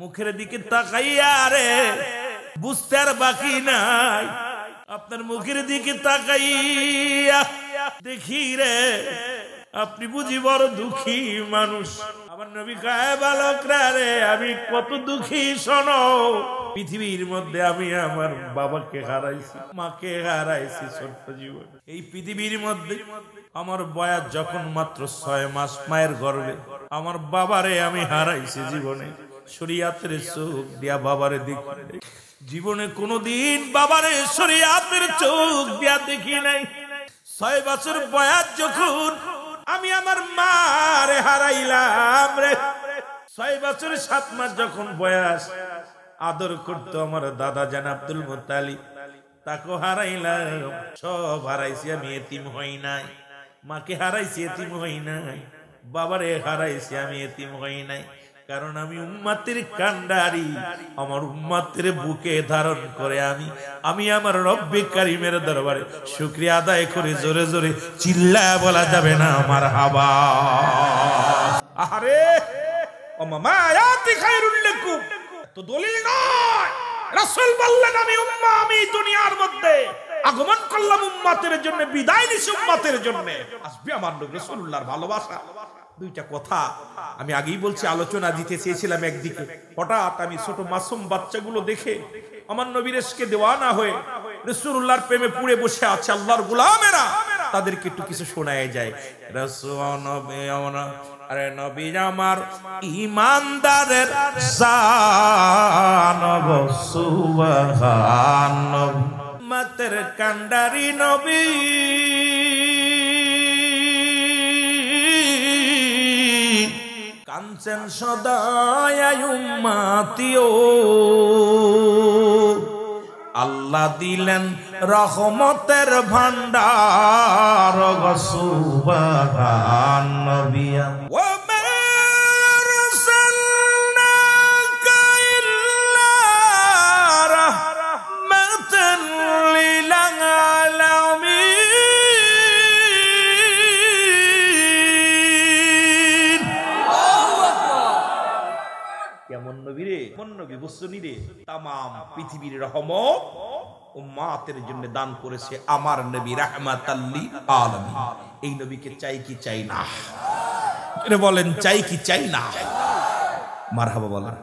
মুখের দিকে তাকাইয়া রে বুঝতে আর বাকি নাই, আপনার মুখের দিকে তাকাইয়া দেখি রে আপনি বুঝি বড় দুঃখী মানুষ। আমার নবী কয় বালকরা রে আমি কত দুঃখী শোনো। পৃথিবীর মধ্যে আমি আমার বাবাকে হারাইছি, মাকে হারাইছি ছোট্ট জীবন। এই পৃথিবীর মধ্যে আমার বয়স যখন মাত্র 6 মাস মায়ের গর্ভে আমার বাবারে আমি হারাইছি জীবনে। শরীয়তের চোখ দিয়া বাবারে দেখি, জীবনে কোনোদিন বাবারে শরীয়তের চোখ দিয়া দেখি নাই। 6 বছর বয়স যখন আমি আমার মারে হারাইলাম রে, 6 বছর 7 মাস যখন বয়স আদর করতো আমার দাদা জান আব্দুল মুত্তালিব, তাকে হারাইলাম। সব হারাইছি আমি, এতিম হই নাই। মাকে হারাইছি, এতিম হই নাই। বাবারে হারাইছি, আমি এতিম হই নাই। কারণ আমি উম্মতের কান্ডারি, আমার উম্মতের বুকে ধারণ করে আমি আমার রব্বে কারিমের দরবারে শুকরিয়া আদায় করে জোরে জোরে চিল্লায়া বলা যাবে না আমার হাবা। আরে ও মামা আয়াতি খায়রুল লাকুম, তো দলিল নয়। রাসূল বললেন আমি উম্মাহ, আমি দুনিয়ার মধ্যে আগমন করলাম উম্মতের জন্য, বিদায় নিছি উম্মতের জন্য। আসবে আমার নবী রাসূলুল্লাহর ভালোবাসা। দুইটা কথা আমি আগেই বলছি, আলোচনা দিতে চেয়েছিলাম একদিকে, হঠাৎ আমি ছোট মাসুম বাচ্চাগুলো দেখে আমার নবীর ইশকে দেওয়ানা হয়ে রাসূলুল্লাহর প্রেমে পুড়ে বসে আছে আল্লাহর গোলামেরা, তাদেরকে একটু কিছু শোনায় যায়। রাসূল নবী আমরা, আরে নবী আমার ঈমানদারের শান সুবহানাল্লাহ, উম্মতের কান্ডারি নবী কাঞ্চন সদায় উম্মতিও, আল্লাহ দিলেন রহমতের ভান্ডার সুবহানাল্লাহ। তামাম পৃথিবীর রহমত উম্মতের জন্য দান করেছে আমার নবী রাহমাতাল লিল আলামিন। এই নবীকে চাই কি চাই না? এটা বলেন চাই কি চাই না? মারহাবা বলেন।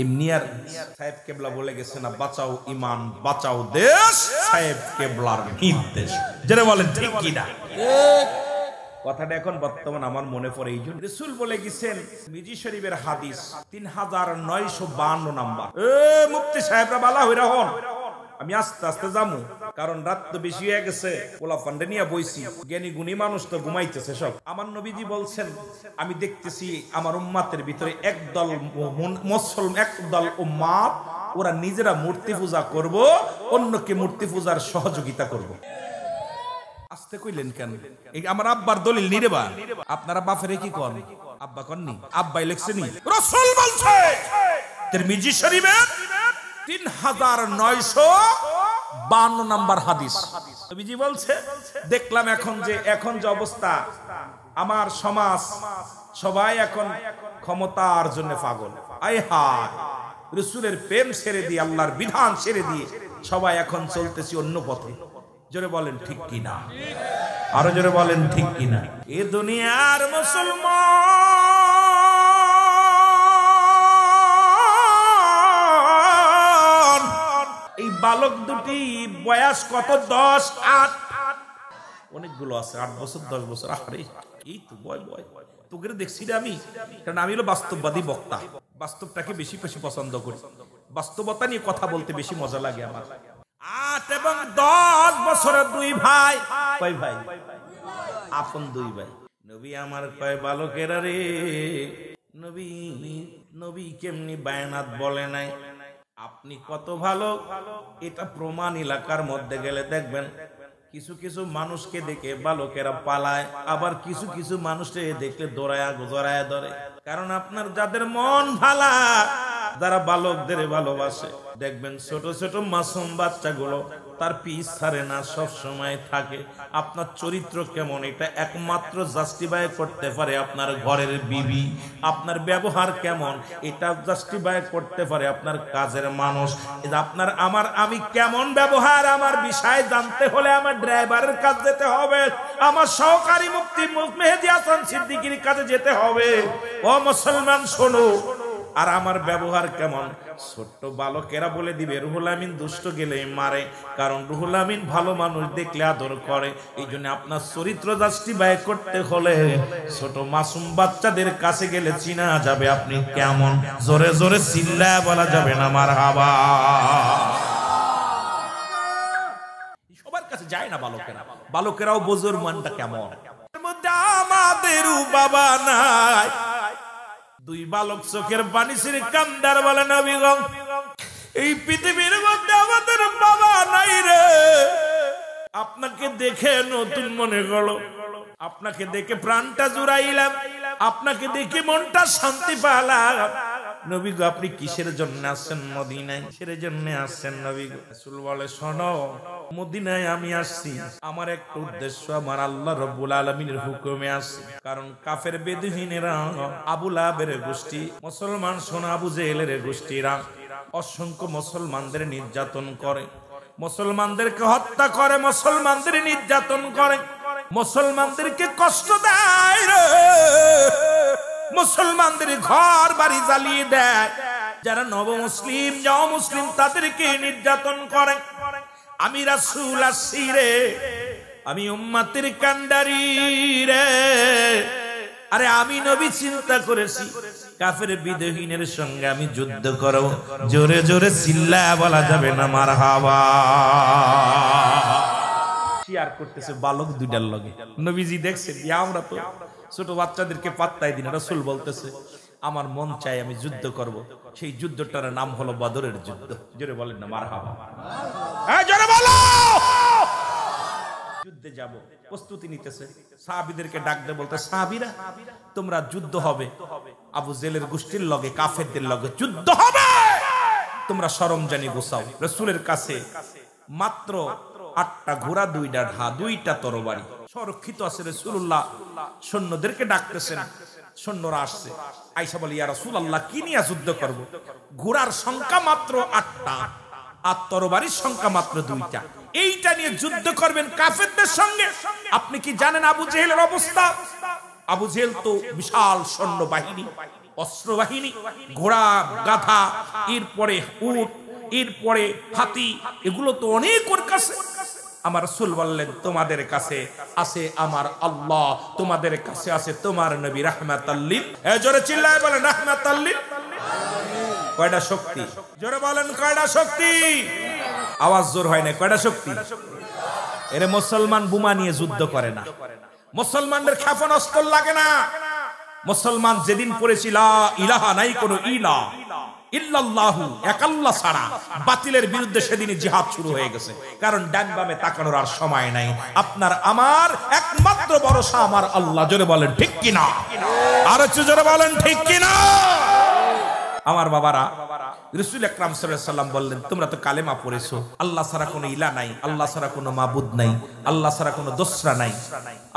এমনি আর সাহেব কেবলা বলে গেছে না, বাঁচাও ঈমান বাঁচাও দেশ, সাহেব কেবলার নির্দেশ। যারা বলেন ঠিক কি না? কথাটা এখন বর্তমান আমার মনে পড়ে। এই জন্য রাসূল বলে গেছেন, মিজি শরীফের হাদিস 3952 নাম্বার। মুফতি সাহেবরা বালা হইরা হন, আমি আস্তে আস্তে যাবো, কারণ রাত তো বেশি হয়ে গেছে। পোলা ফান্ডে নিয়ে বইছি, জ্ঞানী গুণী মানুষ তো ঘুমাইতেছে সব। আমার নবীজি বলছেন, আমি দেখতেছি আমার উম্মাতের ভিতরে একদল উম্মাত, ওরা নিজেরা মূর্তি পূজা করব, অন্যকে মূর্তি পূজার সহযোগিতা করব। আসতে কইলেন কেন? আমার আব্বার দলিল নিরেবা, আপনারা বাফেরে কি করেন? আব্বা কননি, আব্বাই লেখছেনি। রাসূল বলছে তিরমিজি শরীফে 3952 নাম্বার হাদিস, নবীজি বলছে, দেখলাম এখন যে অবস্থা, আমার সমাজ সবাই এখন ক্ষমতার জন্য পাগল। আয় হায়, রাসূলের প্রেম ছেড়ে দিয়ে, আল্লাহর বিধান ছেড়ে দিয়ে সবাই এখন চলতেছি অন্য পথে। জোরে বলেন ঠিক কিনা? আরো জোরে বলেন ঠিক কিনা? এ দুনিয়ার মুসলমান, এই বালক দুটি বয়স কত? 10, 8, অনেকগুলো আছে 8 বছর 10 বছর। আরে এই তো বয় তোকে দেখছি রে আমি, কারণ আমি হলো বাস্তববাদী বক্তা, বাস্তবটাকে বেশি পছন্দ করি, বাস্তবতা নিয়ে কথা বলতে বেশি মজা লাগে আমার। 8 এবং 10 বছরের 2 ভাই। কয় ভাই? আপন 2 ভাই। নবী আমার কয় বালকেরা রে, নবী কেমনি বায়ানাত বলে নাই, আপনি কত ভালো, এটা প্রমাণ এলাকার মধ্যে গেলে দেখবেন। কিছু কিছু মানুষকে দেখে বালকেরা পালায়, আবার কিছু কিছু মানুষকে দেখলে জড়ায়া ধরে। কারণ আপনার যাদের মন ভালা, যারা বালকদের ভালোবাসে, দেখবেন ছোট ছোট মাসুম বাচ্চাগুলো তার পিছ ছাড়ে না, সব সময় থাকে। আপনার চরিত্র কেমন এটা একমাত্র জাস্টিফাই করতে পারে আপনার ঘরের বিবি। আপনার ব্যবহার কেমন এটা জাস্টিফাই করতে পারে আপনার কাজের মানুষ। আপনার আমি কেমন ব্যবহার আমার বিষয় জানতে হলে আমার ড্রাইভারের কাছে যেতে হবে, আমার সহকারী মুফতি মেহেদী হাসান সিদ্দিকীর কাছে যেতে হবে। ও মুসলমান শোনো, আর আমার ব্যবহার কেমন ছোট্ট বালকেরা বলে দিবে রুহুল আমিন দুষ্ট গেলে মারে, কারণ রুহুল আমিন ভালো মানুষ দেখলে আদর করে। এই জন্য আপনার চরিত্র জাস্টিফাই করতে হলে ছোট মাসুম বাচ্চাদের কাছে গেলে চিনা যাবে আপনি কেমন। জোরে জোরে চিল্লায় বলা যাবে না মারহাবা। সবার কাছে যায় না বালকেরা, বালকেরাও বোঝোর মানটা কেমন। আমাদেরও বাবা নাই, দুই বালক চোখের পানি ছেড়ে কান্দার বলে নবী গো, এই পৃথিবীর মধ্যে আমাদের বাবা নাই রে। আপনাকে দেখে নতুন মনে করো, আপনাকে দেখে প্রাণটা জুড়াইলাম, আপনাকে দেখে মনটা শান্তি পেলাম। নবী গো আপনি কিসের জন্য আসছেন মদিনায়? কিসের জন্য আসছেন নবী গো? রাসূল বলে শোনো, মদিনায় আমি আসছি আমার একটা উদ্দেশ্য, আমার আল্লাহ রাব্বুল আলামিনের হুকুমে আসছি। কারণ কাফের বেদুইনেরা, আবু লাহাবের গোষ্ঠী, মুসলমান সোনা আবু জেহেলের গোষ্ঠীরা অসংখ্য মুসলমানদের নির্যাতন করে, মুসলমানদেরকে হত্যা করে, মুসলমানদের নির্যাতন করে, মুসলমানদেরকে কষ্ট দেয় রে, মুসলমানদের ঘর বাড়ি জ্বালিয়ে দেয়। যারা নবমুসলিম মুসলিম তাদেরকে নির্যাতন করে। আমি রাসূল আসছি রে, আমি উম্মতের কান্ডারি রে। আরে আমি নবী চিন্তা করেছি কাফের বিদ্রোহীদের সঙ্গে আমি যুদ্ধ করব। জোরে জোরে চিল্লায়া বলা যাবে না মারহাবা। শেয়ার করতেছে বালক দুইটার লগে। নবীজি দেখছে আমরা তো ছোট বাচ্চাদেরকে পাত্তাই দিন। রাসূল বলতেছে আমার মন চাই আমি যুদ্ধ করব। সেই যুদ্ধটার নাম হলো বদরের যুদ্ধ। জোরে বলেন না মারহাবা। হ্যাঁ জোরে বলো। যুদ্ধে যাব, প্রস্তুতি নিতেছে। সাহাবীদেরকে ডাক দিয়ে বলতে, সাহাবীরা তোমরা যুদ্ধ হবে, আবু জেলের গোষ্ঠীর লগে কাফেরদের লগে যুদ্ধ হবে, তোমরা সরঞ্জানি গোছাও। রাসূলের কাছে মাত্র 8টা ঘোড়া, 2টা ঢা, 2টা তরবারি সংরক্ষিত আছে। রাসূলুল্লাহ সৈন্যদেরকে ডাকতেছেন, সৈন্যরা আসছে। আয়েশা বলে ইয়া রাসূলুল্লাহ কি নিয়ে যুদ্ধ করব? ঘোড়ার সংখ্যা মাত্র 8টা আর তরবারির সংখ্যা মাত্র 2টা, এইটা নিয়ে যুদ্ধ করবেন কাফেরদের সঙ্গে? আপনি কি জানেন আবু জেহেলের অবস্থা? আবু জেহেল তো বিশাল সৈন্য বাহিনী, অস্ত্র বাহিনী, ঘোড়া গাধা, এরপরে উট, এরপরে হাতি, এগুলো তো অনেক ওর কাছে। আমার রাসূল বললেন তোমাদের কাছে আছে আমার আল্লাহ, তোমাদের কাছে আছে তোমার নবী রাহমাতাল লিল। জোরে চিল্লায় বলেন রাহমাতাল লিল। কয়টা শক্তি? জোরে বলেন কয়টা শক্তি? আওয়াজ জোর হয় না। কয়টা শক্তি? এরে মুসলমান বোমা নিয়ে যুদ্ধ করে না, মুসলমানদের ক্ষেপণাস্ত্র লাগে না। মুসলমান যেদিন পড়েছিল লা ইলাহা, নাই কোনো ইলা ইল্লাল্লাহু, এক আল্লাহ ছাড়া, বাতিলের বিরুদ্ধে সেদিনই জিহাদ শুরু হয়ে গেছে। কারণ ডান বামে তাকানোর আর সময় নাই। আপনার আমার একমাত্র ভরসা আমার আল্লাহ। জোরে বলেন ঠিক কিনা? আর একটু জোরে বলেন ঠিক কিনা? আমার বাবারা, রাসূল আকরাম সাল্লাল্লাহু আলাইহি ওয়াসাল্লাম বললেন তোমরা তো কালেমা পড়েছো, আল্লাহ ছাড়া কোনো ইলা নাই, আল্লাহ ছাড়া কোনো মাবুদ নাই, আল্লাহ ছাড়া কোনো দোসরা নাই।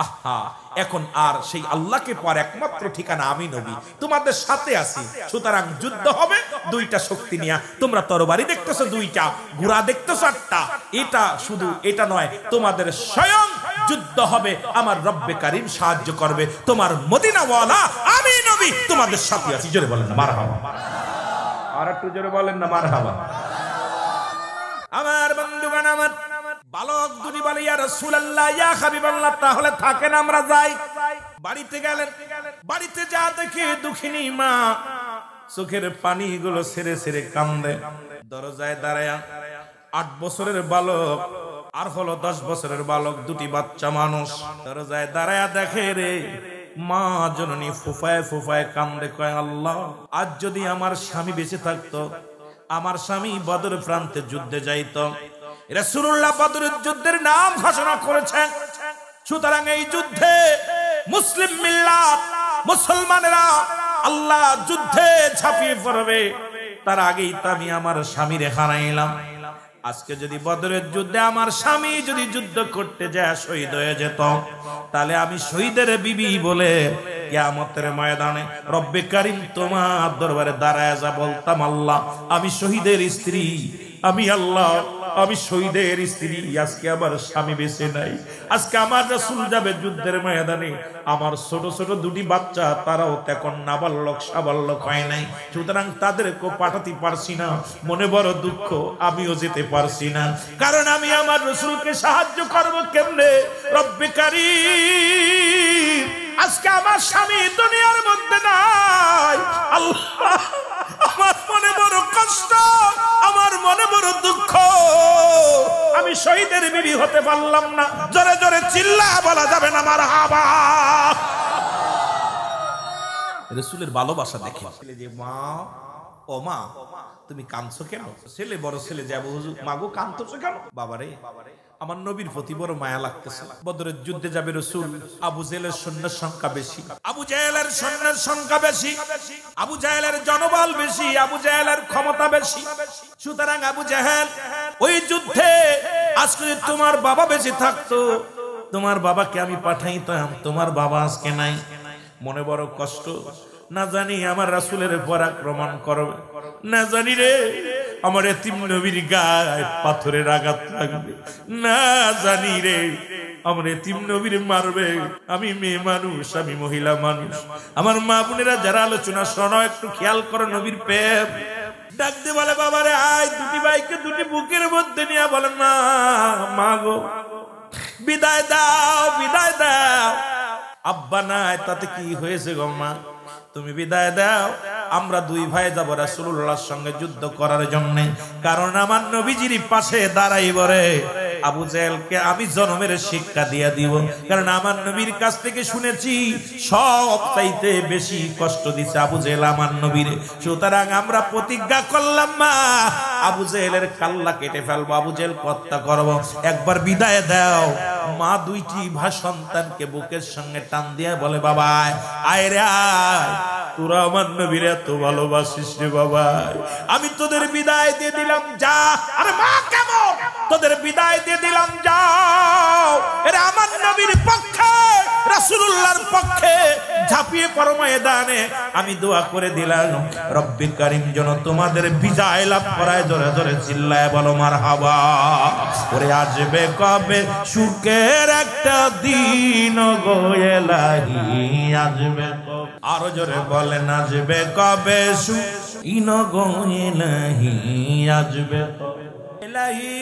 আহা, এখন আর সেই আল্লাহকে পাওয়ার একমাত্র ঠিকানা আমি নবী তোমাদের সাথে আছি। সুতরাং যুদ্ধ হবে 2টা শক্তি নিয়ে। তোমরা তরবারি দেখতেছো 2টা, ঘোড়া দেখতেছো 8টা। এটা শুধু এটা নয়, তোমাদের স্বয়ং যুদ্ধ হবে। আমার রব্বে কারীম সাহায্য করবে, তোমার মদিনাওয়ালা আমি নবী তোমাদের সাথে আছি। জোরে বলেন না মারহাবা। আর একটু জোরে বলেন না মারহাবা। আমার বন্ধুগণ, আমার বালক দুটি বলে ইয়া রাসূলুল্লাহ, ইয়া হাবিবাল্লাহ, তাহলে থাকেন আমরা যাই। বাড়িতে গেলেন, বাড়িতে যা দেখে দুঃখিনী মা চোখের পানিগুলো ছেড়ে ছেড়ে কান্দে। দরজায় দাঁড়ায়া 8 বছরের বালক আর হলো 10 বছরের বালক, দুটি বাচ্চা মানুষ দরজায় দাঁড়ায়া দেখে রে মা জননী ফুফায় ফুফায় কান্দে। কয় আল্লাহ, আজ যদি আমার স্বামী বেঁচে থাকতো, আমার স্বামী বদর প্রান্তে যুদ্ধে যাইতো। রাসূলুল্লাহ বদরের যুদ্ধের নাম ঘোষণা করেছেন। সুতরাং এই যুদ্ধে মুসলিম মিল্লাত, মুসলমানেরা আল্লাহ যুদ্ধে ঝাঁপিয়ে পড়বে। তার আগেই তো আমি আমার স্বামীরে হারাইলাম। আজকে যদি বদরের যুদ্ধে আমার স্বামী যদি যুদ্ধ করতে যায় শহীদ হয়ে যেত, তাহলে আমি শহীদের বিবি বলে কিয়ামতের ময়দানে রব্বে কারীম তোমার দরবারে দাঁড়ায় যা বলতাম, আল্লাহ আমি শহীদের স্ত্রী, আমি আল্লাহ আমি শহীদের স্ত্রী, আজকে আমার স্বামী বেঁচে নাই, আজকে আমার রাসূল যাবে যুদ্ধের ময়দানে, আমার ছোট ছোট দুটি বাচ্চা তারাও তখন নাবালক সাবালক হয় নাই, সুতরাং তাদেরকে পাঠাতে পারছি না, মনে বড় দুঃখ, আমিও যেতে পারছি না, কারণ আমি আমার রাসূলকে সাহায্য করব কেমনে? রব্বে কারীম আজকে আমার স্বামী দুনিয়ার মধ্যে নাই, আল্লাহ আমার মনে বড় কষ্ট, আমার মনে বড় দুঃখ, আমি শহীদের বিবি হতে পারলাম না। জোরে জোরে চিল্লায়া বলা যাবে না মারহাবা। রাসূলের ভালোবাসা দেখে যে মা, ও মা তুমি কাঁদছো কেন? ছেলে বড় ছেলে যাবো, হুজুর মাগো কাঁদছো কেন? বাবারে আমার নবীর প্রতি বড় মায়া লাগতেছে। বদরের যুদ্ধে যাবে রাসূল, আবু জেহেলের সৈন্যের সংখ্যা বেশি, আবু জেহেলের সৈন্যের সংখ্যা বেশি, আবু জেহেলের জনবল বেশি, আবু জেহেলের ক্ষমতা বেশি, সুতরাং আবু জেহেল ওই যুদ্ধে আজকে তোমার বাবা বেঁচে থাকতো, তোমার বাবাকে আমি পাঠাইতাম, তোমার বাবা আজকে নাই, মনে বড় কষ্ট, না জানি আমার রাসূলের উপর আক্রমণ করবে, না জানি রে আমার এতিম নবীর গায়ে পাথরের আঘাত লাগবে, না জানি রে আমার এতিম নবীর মারবে, আমি মেয়ে মানুষ, আমি মহিলা মানুষ, আমার মা বোনেরা যারা আলোচনা শোনো একটু খেয়াল করো, নবীর প্রেম ডাক দিয়ে বলে বাবারে আয়, দুটি ভাইকে দুটি বুকের মধ্যে নিয়ে বলে মা, মা গো বিদায় দাও, বিদায় দাও, আব্বা নাই তাতে কি হয়েছে গো মা, তুমি বিদায় দাও, আমরা দুই ভাই যাব রাসূলুল্লাহর সঙ্গে যুদ্ধ করার জন্য, কারণ আমার নবীজির পাশে দাঁড়াইব রে আবু জেহেলকে আমি জন্মের শিক্ষা দিয়ে দিব, কারণ আমার নবীর কাছ থেকে শুনেছি সব চাইতে বেশি কষ্ট দিছে আবু জেহেল আমার নবীর, সুতরাং আমরা প্রতিজ্ঞা করলাম মা আবু জেহেলের কাল্লা কেটে ফেলবো, আবু জেহেল হত্যা করব, একবার বিদায় দাও। মা দুইটি সন্তানকে বুকের সঙ্গে টান দিয়ে বলে বাবা আয় রে আয়, তোরা আমার নবীর এত ভালোবাসিস রে বাবা, আমি তোদের বিদায় দিয়ে দিলাম যা, আরে মা কেমন, তোদের বিদায় দিয়ে দিলাম যাও, এরা আমার নবীর পক্ষে রাসূলুল্লাহর পক্ষে ঝাঁপিয়ে পড়ো ময়দানে, আমি দোয়া করে দিলাম রব্বে কারীম যেন তোমাদের বিজয় লাভ করায়, জোরে জোরে চিল্লায় বলো মারহাবা। ওরে আসবে কবে সুখের একটা দিন গো ইলাহি, আসবে আরো জোরে বলেন আসবে কবে সুখীন গো ইলাহি, আসবে ইলাহি।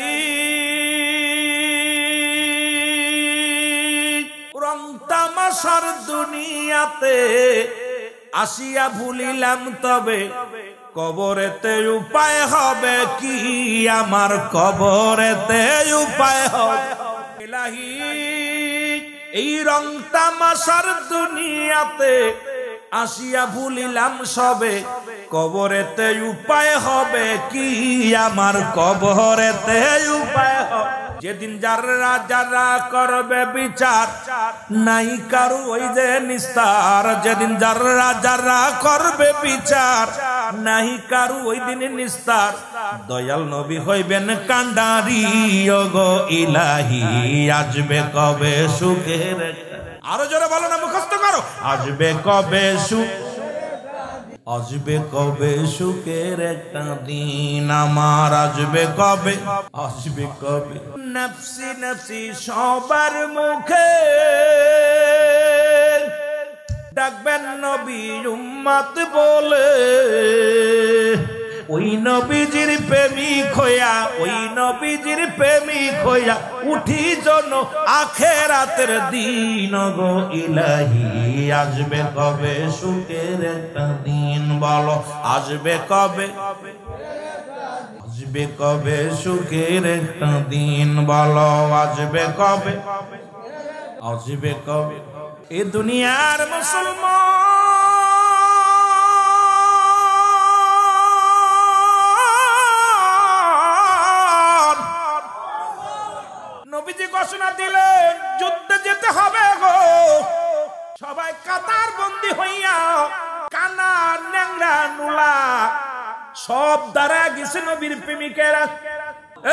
রং তামাশার দুনিয়াতে আসিয়া ভুলিলাম তবে, কবরেতে উপায় হবে কি আমার, কবরেতে উপায় হবে ইলাহি। এই রং তামাশার দুনিয়াতে আসিয়া ভুলিলাম সবে, কবরেতে উপায় হবে কি আমার, কবরেতে উপায় হবে। যেদিন যারা যারা করবে বিচার নাই কারু ওই যে নিস্তার, যেদিন যারা যারা করবে বিচার নাই কারু ওই দিন নিস্তার, দয়াল নবী হইবেন কান্ডারি ওগো ইলাহি, আসবে কবে সুখের, আরো জোরে বলো না মুখস্থ করো, আসবে কবে সুখ, আসবে কবে সুখের একটা দিন আমার, আসবে কবে, আসবে কবে। নফসি নফসি সবার মুখে ডাকবেন নবী উম্মত বলে, ওই নবীজির প্রেমিক হইয়া, ওই নবীজির প্রেমিক হইয়া উঠি জন আখেরাতের দিন গো ইলাহি, আসবে কবে সুখের একটা দিন, বলো আসবে কবে, আসবে কবে সুখের একটা দিন, বলো আসবে কবে, আসবে কবে। এ দুনিয়ার মুসলমান নবীজি ঘোষণা দিলেন যুদ্ধে যেতে হবে গো, সবাই কাতার বন্দী হইয়া, কানা ন্যাংরা নুলা সব দ্বারা গেছে নবীর প্রেমিকেরা,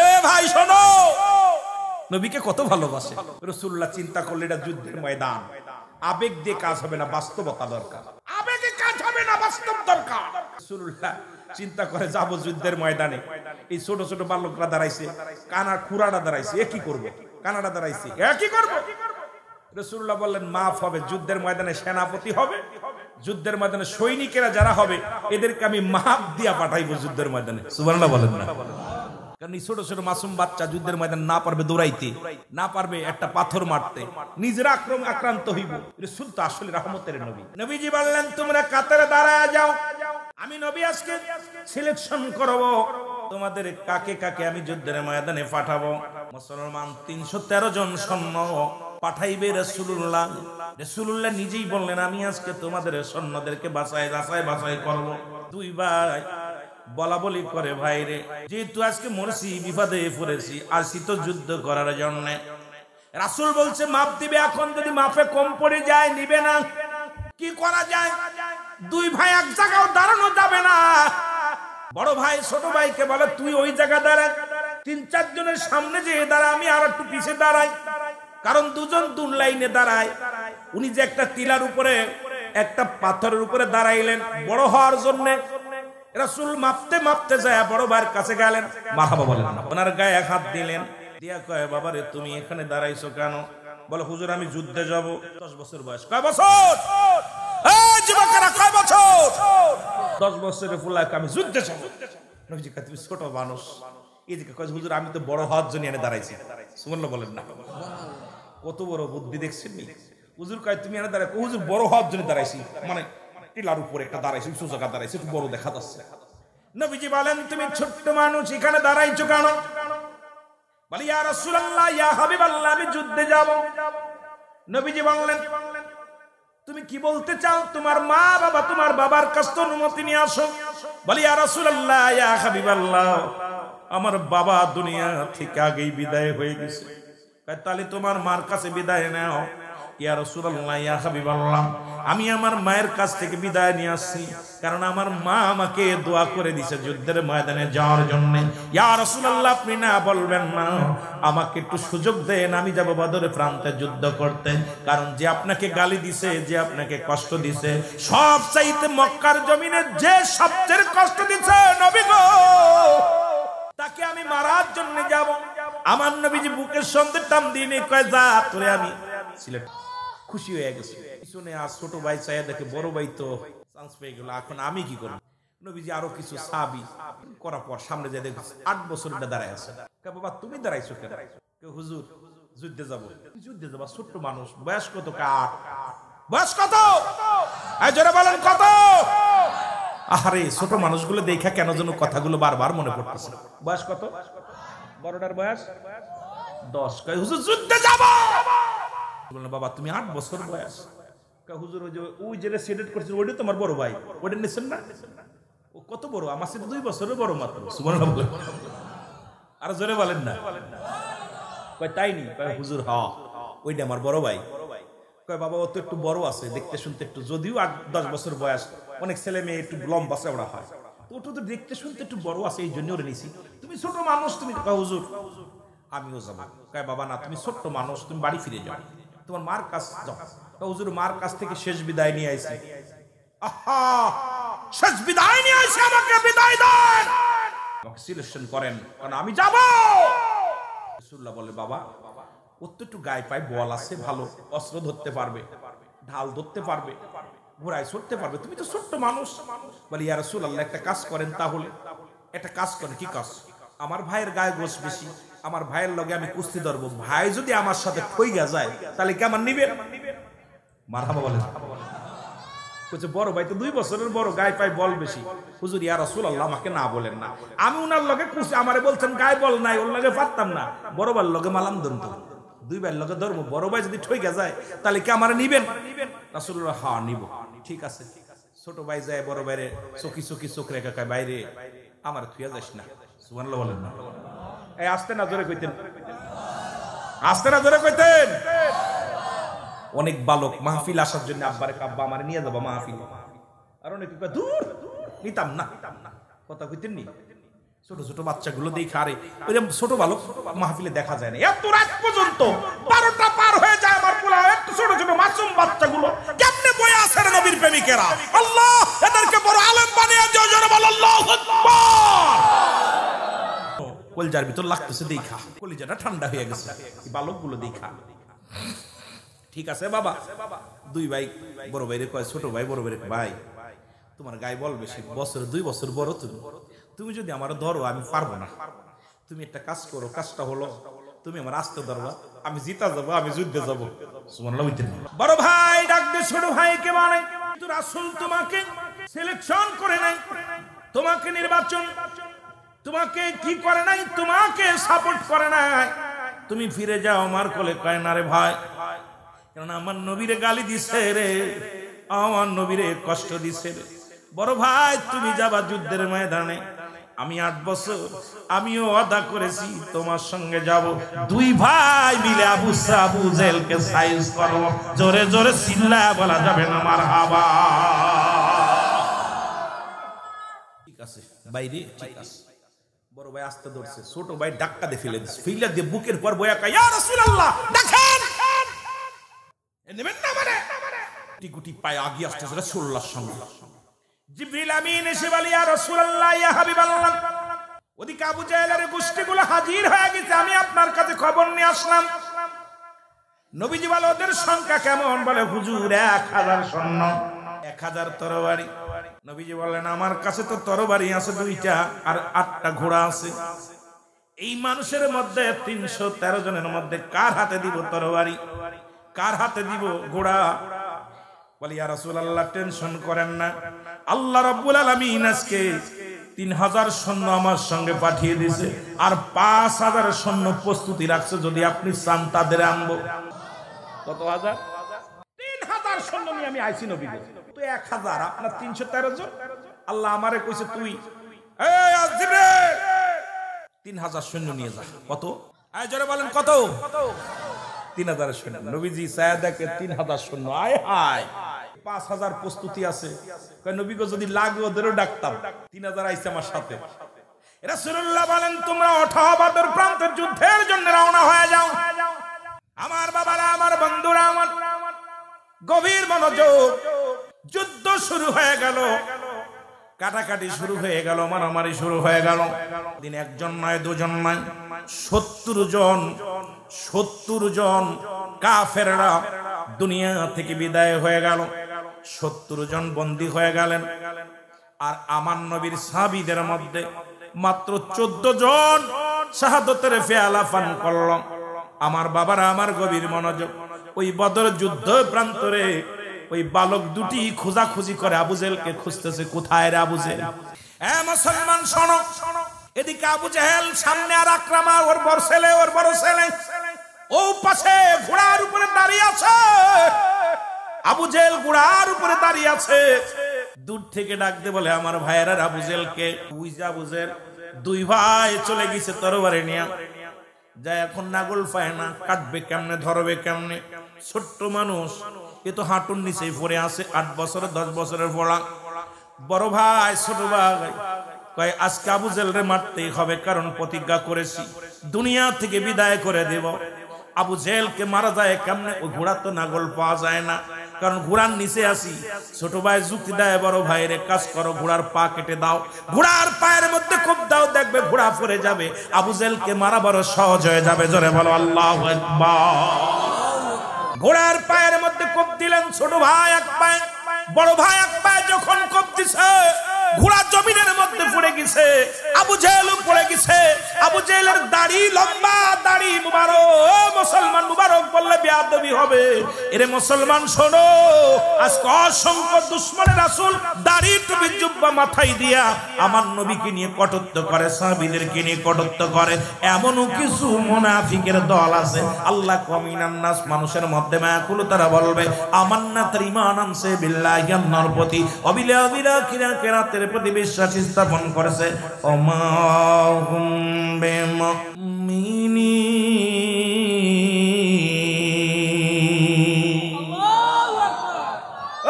এ ভাই শোনো, নবীকে কত ভালোবাসে রাসূলুল্লাহ। চিন্তা করলে এটা যুদ্ধের ময়দান, আবেগ দিয়ে কাজ হবে না, বাস্তবতা দরকার। আবেগে কাজ হবে না, বাস্তব দরকার। রাসূলুল্লাহ চিন্তা করে যাব যুদ্ধের ময়দানে, এই ছোট ছোট বালকরা দাঁড়াইছে, কানার খুরাটা দাঁড়াইছে, এ কি করবে? কানাডা দাঁড়াইছে, এ কি করবে? রাসূলুল্লাহ বললেন মাফ হবে। যুদ্ধের ময়দানে সেনাপতি হবে, যুদ্ধের ময়দানে সৈনিকেরা যারা হবে এদেরকে আমি মাফ দিয়া পাঠাইবো যুদ্ধের ময়দানে। সুবহানাল্লাহ বলেন না? কারণ এই ছোট ছোট মাসুম বাচ্চা যুদ্ধের ময়দানে না পারবে দৌড়াইতে, না পারবে একটা পাথর মারতে, নিজের আক্রান্ত হইব। রাসূল তো আসলে রহমতের নবী। নবীজি বললেন তোমরা কাতারে দাঁড়ায় যাও, আমি নবী আজকে সিলেকশন করব তোমাদের কাকে কাকে আমি যুদ্ধের ময়দানে পাঠাবো। মুসলমান 313 জন সৈন্য পাঠাইবে রাসূলুল্লাহ। রাসূলুল্লাহ নিজেই বললেন আমি আজকে তোমাদের সৈন্যদেরকে বাছাই করব। দুই ভাই বলা বলি করে, ভাই রে যেহেতু আজকে মরছি, বিপদে পড়েছি, আসি তো যুদ্ধ করার জন্য। রাসূল বলছে মাপ দিবে। এখন যদি মাপে কম পড়ে যায় নিবে না, কি করা যায়? দুই ভাই এক জায়গাও দাঁড়ানো যাবে না। বড় ভাই ছোট ভাইকে বলে তুই ওই জায়গা দাঁড়া, 3-4 জনের সামনে যে দাঁড়া, আমি আর একটু পিছে দাঁড়াই। কারণ দুজন দুই লাইনে দাঁড়ায়। উনি যে একটা টিলার উপরে, একটা পাথরের উপরে দাঁড়াইলেন বড় হওয়ার জন্য। রাসূল মাপতে মাপতে যায় বড় ভাইয়ের কাছে গেলেন, মারহাবা বলেন, ওনার গায়ে হাত দিলেন, দিয়া কয় বাবা রে তুমি এখানে দাঁড়াইছো কেন? বলে হুজুর আমি যুদ্ধে যাব। 10 বছর বয়স। কয় বছর? এই যুবকেরা কয় বছর? 10 বছরের ফুলাকে আমি যুদ্ধে যাব। নবীজি কয় তুমি ছোট মানুষ। এদিকে কয় হুজুর আমি তো বড় হওয়ার জন্য এনে দাঁড়াইছি। সুবহানাল্লাহ বলেন না? কত বড় বুদ্ধি দেখছেন নি? হুজুর কয় তুমি এনে দাঁড়াই, হুজুর বড় হওয়ার জন্য দাঁড়াইছি, মানে টিলার উপরে একটা দাঁড়াইছি, উঁচু জায়গা দাঁড়াইছি, একটু বড় দেখা যাচ্ছে। নবীজি বলেন তুমি ছোট্ট মানুষ এখানে দাঁড়াইছো কেন? বলি ইয়া রাসূলুল্লাহ ইয়া হাবিবাল্লাহ আমি যুদ্ধে যাব। নবীজি বললেন তুমি কি বলতে চাও? তোমার মা বাবা, তোমার বাবার কাছ থেকে অনুমতি নিয়ে আসো। বলি ইয়া রাসূলুল্লাহ ইয়া হাবিবাল্লাহ আমার বাবা দুনিয়া থেকে আগেই বিদায় হয়ে গেছে। তাহলে তোমার মার কাছে বিদায় নাও। ইয়া রাসূলুল্লাহ ইয়া হাবিবাল্লাহ আমি আমার মায়ের কাছ থেকে বিদায় নিয়ে আসছি, কারণ আমার মা আমাকে দোয়া করে দিয়েছে যুদ্ধের ময়দানে যাওয়ার জন্য। ইয়া রাসূলুল্লাহ আপনি না বলবেন না, আমাকে একটু সুযোগ দেন, আমি যাব বদরের প্রান্তে যুদ্ধ করতে। কারণ যে আপনাকে গালি দিছে, যে আপনাকে কষ্ট দিছে, সব চাইতে মক্কার জমিনে যে সবচেয়ে কষ্ট দিছে নবী গো, তাকে আমি মারার জন্য যাব। আমার নবীজি বুকের সন্ধ্যে টান দিয়ে কয় যা তোরে আমি সিলেট। খুশি হয়ে গেছে। পিছনে আর ছোট ভাই চাইয়া দেখে বড় ভাই তো চান্স পেয়ে গেল, এখন আমি কি করব? নবীজি আরো কিছু সাহাবী করার পর সামনে যায় দেখছি 8 বছরের দাঁড়ায় আছে। বাবা তুমি দাঁড়াইছো কেন? হুজুর যুদ্ধে যাব। যুদ্ধে যাবা? ছোট্ট মানুষ, বয়স কত? কার বয়স কত? এই জোরে বলেন কত? আরে ছোট মানুষগুলো দেখা কেন যেন কথাগুলো বারবার মনে পড়তেছে। বয়স কত? বড়টার বয়স 10। কয় হুজুর যুদ্ধে যাব। বললেন বাবা তুমি 8 বছর বয়স। কয় হুজুর ওই যে সিলেক্ট করছেন ওইটা তোমার বড় ভাই, ওইটা নিছেন না? ও কত বড়? আমার সাথে 2 বছরের বড় মাত্র। সুবহানাল্লাহ বলেন। আর জোরে বলেন না? কয় তাই নি? কয় হুজুর হ্যাঁ ওইটা আমার বড় ভাই। কয় বাবা ও তো একটু বড় আছে, দেখতে শুনতে একটু, যদিও 8-10 বছর বয়স, অনেক ছেলে মেয়ে একটু লম্বা চওড়া হয়, ওটা তো দেখতে শুনতে একটু বড় আছে, এই জন্য ওরে নিছি। তুমি ছোট মানুষ, তুমি। কয় হুজুর আমিও যাবো। কয় বাবা না তুমি ছোট্ট মানুষ, তুমি বাড়ি ফিরে যাও, তোমার মার কাছ যাও। কয় হুজুর মার কাছ থেকে শেষ বিদায় নিয়ে আইছি। আহা শেষ বিদায় নিয়ে আইছি, আমাকে বিদায় দেন, আমাকে সিলেকশন করেন, কারণ আমি যাব। রাসূলুল্লাহ বলে বাবা ওর তো একটু গায়ে পায়ে বল আছে, ভালো অস্ত্র ধরতে পারবে, ঢাল ধরতে পারবে, ঘোড়ায় চড়তে পারবে, তুমি তো ছোট্ট মানুষ। বলি ইয়া রাসূলুল্লাহ একটা কাজ করেন তাহলে। একটা কাজ করেন। কি কাজ? আমার ভাইয়ের গায়ে গোশ বেশি, আমার ভাইয়ের লগে আমি কুস্তি ধরবো, ভাই যদি আমার সাথে কইয়া যায় তাহলে কি আমার নিবে? মারহাবা বলেন। বলছে বড় ভাই তো 2 বছরের বড়, গায়ে পায়ে বল বেশি। হুজুর ইয়া রাসূলুল্লাহ আমাকে না বলেন না, আমি উনার লগে কুস্তি, আমারে বলছেন গায়ে বল নাই, ওর লগে পারতাম না, বড় ভাইয়ের লগে মালাম ধরতো, 2 ভাইয়ের লগে ধরবো, বড় ভাই যদি ঠইকা যায় তাহলে কি আমার নিবেন? রাসূলুল্লাহ হ্যাঁ নিব। ঠিক আছে। ছোট ভাই যায় বড় ভাইরে চকি চকি চোখ রেখা কয় বাইরে আমার থুইয়া যাস না। সুবহানাল্লাহ বলেন না? এই আস্তে না জোরে কইতেন, আস্তে না জোরে কইতেন। অনেক বালক মাহফিল আসার জন্য আব্বারে আব্বা আমারে নিয়ে যাবো মাহফিল, আর অনেক দূর নিতাম না, কথা কইতেন নি। ছোট ছোট বাচ্চাগুলো দেখে, আরে ওই যে ছোট বালক মাহফিলে দেখা যায় না, এত রাত পর্যন্ত 12টা পার হয়ে যায় আমার পোলা, এত ছোট ছোট মাসুম বাচ্চাগুলো কেমনে বয়ে আছে রে নবীর প্রেমিকেরা। আল্লাহ এদেরকে বড় আলেম বানিয়ে দিও, জোরে বল আল্লাহু আকবার। কলজার ভিতর লাগতেছে দেখা, কলিজাটা ঠান্ডা হয়ে গেছে এই বালকগুলো দেখা। ঠিক আছে বাবা, দুই ভাই বড় ভাইরে কয়, ছোট ভাই বড় ভাইরে, ভাই তোমার গায়ে বল বেশি, বছর 2 বছর বড় তুমি যদি আমার ধরো আমি পারবো না, তুমি একটা কাজ করো, কাজটা হলো তুমি আমার আস্তে ধরবা, আমি জিতা যাবো, আমি যুদ্ধে যাবো। সুবহানাল্লাহ। বড় ভাই ডাক দে ছোট ভাইকে, মানে রাসূল তোমাকে সিলেকশন করে নাই, তোমাকে নির্বাচন, তোমাকে কি করে নাই, তোমাকে সাপোর্ট করে নাই, তুমি ফিরে যাও আমার কোলে। কয় না রে ভাই, কারণ আমার নবীরে গালি দিছে রে, আমার নবীরে কষ্ট দিছে রে। বড় ভাই তুমি যাবা যুদ্ধের ময়দানে, আমি 8 বছর আমিও ওয়াদা করেছি তোমার সঙ্গে যাব। দুই ভাই মিলে আবু জেলকে সাইজ করব, জোরে জোরে চিল্লায়া বলা যাবে না মারহাবা। ঠিক আছে বাইরে, ঠিক আছে। বড় ভাই আস্তে ধরছে, ছোট ভাই ডাক্কা দিয়ে ফেলে দিছে, ফেলে দিয়ে বুকের পর বয়া কয়, ইয়া রাসূলুল্লাহ দেখেন নেবেন না, মানে গুটি পায়ে আগিয়ে আসতেছে রাসূলুল্লাহর সঙ্গে। জিবরিল আমিন এসে বলে, ইয়া রাসূলুল্লাহ ইয়া হাবিবাল্লাহ, ওদিকে আবু জাহেলের গোষ্ঠীগুলো হাজির হয়ে গেছে, আমি আপনার কাছে খবর নিয়ে আসলাম। নবীজি বলে, ওদের সংখ্যা কেমন? বলে হুজুর 1000 সৈন্য, 1000 তরবারি। নবীজি বলেন, আমার কাছে তো তরবারি আছে 2টা আর 8টা ঘোড়া আছে। এই মানুষের মধ্যে 313 জনের মধ্যে কার হাতে দিব তরবারি, কার হাতে দিব ঘোড়া? বলি, ইয়া রাসূলুল্লাহ টেনশন করেন না, আল্লাহ রাব্বুল আলামিন আজকে 3000 সৈন্য আমার সঙ্গে পাঠিয়ে দিয়েছে, আর 5000 সৈন্য প্রস্তুতি রাখছে, যদি আপনি চান তাদের আনবো। কত হাজার? 3000 সৈন্য নিয়ে আমি আইছি নবী, তো 1000 আপনার 313 জন। আল্লাহ আমারে কইছে, তুই এই জিবরিল 3000 সৈন্য নিয়ে যা। কত? আয় জোরে বলেন কত? 3000 সৈন্য। নবীজি সায়াদাকে 3000 সৈন্য, আয় হায় 5000 প্রস্তুতি আছে। কয় নবী গো যদি লাগে ওদেরও ডাকতাম, 3000 আইছে আমার সাথে। রাসূলুল্লাহ বলেন, তোমরা ওঠো, বদর প্রান্তের যুদ্ধের জন্য রওনা হয়ে যাও। আমার বাবারা, আমার বন্ধুরা, আমার গভীর মনোযোগ। যুদ্ধ শুরু হয়ে গেল, কাটাকাটি শুরু হয়ে গেল, মারামারি শুরু হয়ে গেল। দিন একজন নয়, দুজন নয়, 70 জন কাফেররা দুনিয়া থেকে বিদায় হয়ে গেল। 70 জন বন্দী হয়ে গেলেন। আর আমার নবীর সাহাবীদের মধ্যে মাত্র 14 জন শাহাদাতের পেয়ালা পান করল। আমার বাবারা, আমার গভীর মনোযোগ। ওই বদর যুদ্ধ প্রান্তরে ওই বালক দুটি খোঁজাখুঁজি করে আবু জেহেলকে খুঁজতেছে, কোথায় রে আবু জেহেল? এ মুসলমান শোনো, এদিকে আবু জেহেল সামনে, আর আকরামা ওর বড় ছেলে ও পাশে ঘোড়ার উপরে দাঁড়িয়ে আছে। আবু জেহেল ঘোড়ার উপরে দাঁড়িয়ে আছে। দূর থেকে ডাকতে বলে, আমার ভাইয়েরা আবু জেহেলকে। আবু জেহেল দুই ভাই চলে গেছে তরবারি নিয়ে, যায় এখন নাগল পায় না, কাটবে কেমনে, ধরবে কেমনে। ছোট্ট মানুষ, এ তো হাঁটুর নিচেই পড়ে আছে, 8 বছরের 10 বছরের পড়া। বড় ভাই ছোট ভাই কয়, আজকে আবু জেহেলরে মারতেই হবে, কারণ প্রতিজ্ঞা করেছি দুনিয়া থেকে বিদায় করে দেব। আবু জেহেলকে মারা যায় কেমনে? ওই ঘোড়া তো নাগল পাওয়া যায় না, কারণ ঘোড়ার নিচে আসি। ছোট ভাই যুক্তি দেয়, বড় ভাইয়ের কাজ করো, ঘোড়ার পা কেটে দাও, ঘোড়ার পায়ের মধ্যে খুব দাও, দেখবে ঘোড়া পড়ে যাবে, আবু জেহেলকে মারা বড় সহজ হয়ে যাবে। জোরে বলো আল্লাহু আকবার। ঘোড়ার পায়ের মধ্যে কোপ দিলেন। ছোট ভাই এক পায়ে, বড় ভাই এক পায়ে যখন কোপ দিছে, ঘোড়া জমিনের মধ্যে পড়ে গেছে, আবু জেহেলও পড়ে গেছে। আবু জেহেলের দাড়ি, লম্বা দাড়ি মুবারক, মুসলমান মুবারক বললে বেয়াদবি হবে। এরে মুসলমান শোনো, আজকে অসংখ্য দুশমনের রাসূল দাড়ি টুপি জুব্বা মাথায় দিয়া আমার নবীকে নিয়ে কটূক্ত করে, সাহাবীদেরকে নিয়ে কটূক্ত করে। এমনও কিছু মুনাফিকের দল আছে, আল্লাহ কমিনান নাস, মানুষের মধ্যে মায়াকুল, তারা বলবে আমান্না তার ঈমান আনছে বিল্লাহি, আল্লাহর প্রতি, অবিলা কিরাতের প্রতি বিশ্বাস স্থাপন করেছে। ওমা হুম বিমুমিনিন।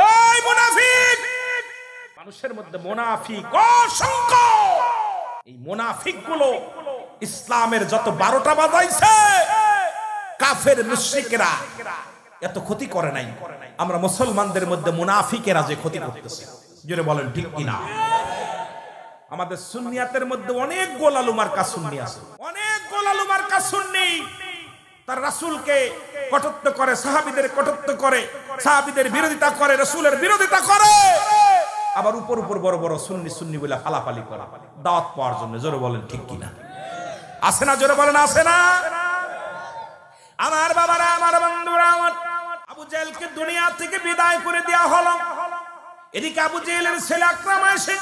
ওই মুনাফিক, মানুষের মধ্যে মুনাফিক অসংখ্য। এই মুনাফিকগুলো ইসলামের যত 12টা বাজাইছে, কাফের মুশরিকরা এত ক্ষতি করে নাই। আমরা মুসলমানদের মধ্যে মুনাফিকেরা যে ক্ষতি করতেছে, জোরে বলেন ঠিক কিনা? আমাদের সুন্নিয়াতের মধ্যে অনেক গোলালু মার্কা সুন্নি আছে, অনেক গোলালু মার্কা সুন্নি তার রাসূলকে কটূক্ত করে, সাহাবীদের কটূক্ত করে, সাহাবীদের বিরোধিতা করে, রাসূলের বিরোধিতা করে, আবার উপর উপর বড় বড় সুন্নি সুন্নি বলে ফালাফালি করে দাওয়াত পাওয়ার জন্য। জোরে বলেন ঠিক কিনা? আছে না? জোরে বলেন আছে না? আমার বাবারা, আমার বন্ধুরা, আমার আবু জেহেলকে দুনিয়া থেকে বিদায় করে দেওয়া হলো। এদিকে আবু জেহেলের ছেলে আকরাম এসে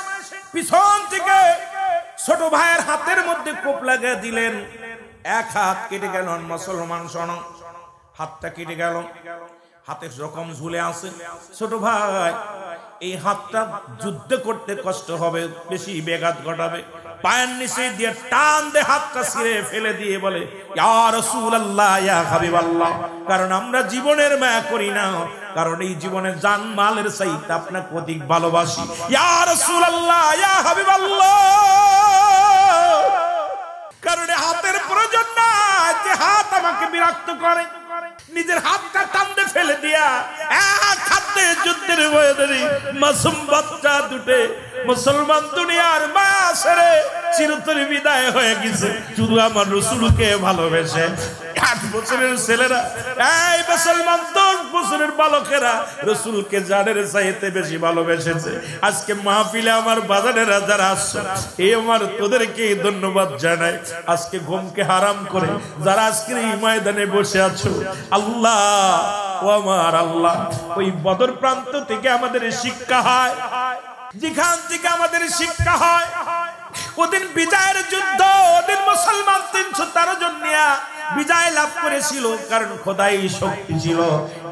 পিছন থেকে ছোট ভাইয়ের হাতের মধ্যে কোপ লাগিয়ে দিলেন। এক হাত কেটে গেল। মুসলমান শোনো, হাতটা কেটে গেল, হাতে জখম ঝুলে আছে। ছোট ভাই, এই হাতটা যুদ্ধ করতে কষ্ট হবে, বেশি ব্যাঘাত ঘটাবে। পায়ের নিচে দিয়ে টান দিয়ে হাতটা ছিঁড়ে ফেলে দিয়ে বলে, ইয়া রাসূলুল্লাহ, ইয়া হাবিবাল্লাহ। কারণ আমরা জীবনের মায়া করি না, কারণ এই জীবনের জান মালের চাইতে আপনাকে অধিক ভালোবাসি। ইয়া রাসূলুল্লাহ, ইয়া হাবিবাল্লাহ। কারণ হাতের প্রয়োজন না, যে হাত আমাকে বিরক্ত করে। নিজের হাতটা টানতে ফেলে দিয়া এক হাতে যুদ্ধের ময়দানে মাসুম বাচ্চা দুটে মুসলমান দুনিয়ার মায়া ছেড়ে চিরতরে বিদায় হয়ে গেছে, শুধু আমার রাসূলকে ভালোবেসে। 8 বছরের ছেলেরা, এই মুসলমান 10 বছরের বালকেরা রাসূলকে জানের চাইতে বেশি ভালোবেসেছে। আজকে মাহফিলে আমার বাজারেরা যারা আসছে, এই আমার তোদেরকে ধন্যবাদ জানাই। আজকে ঘুমকে হারাম করে যারা আজকে এই ময়দানে বসে আছো, আল্লাহ ও আমার আল্লাহ, ওই বদর প্রান্ত থেকে আমাদের শিক্ষা হয়, যেখান থেকে আমাদের শিক্ষা হয়, ওদিন বিজয়ের যুদ্ধ, ওদিন মুসলমান 313 জন নিয়ে বিজয় লাভ করেছিল, কারণ খোদাই শক্তি ছিল।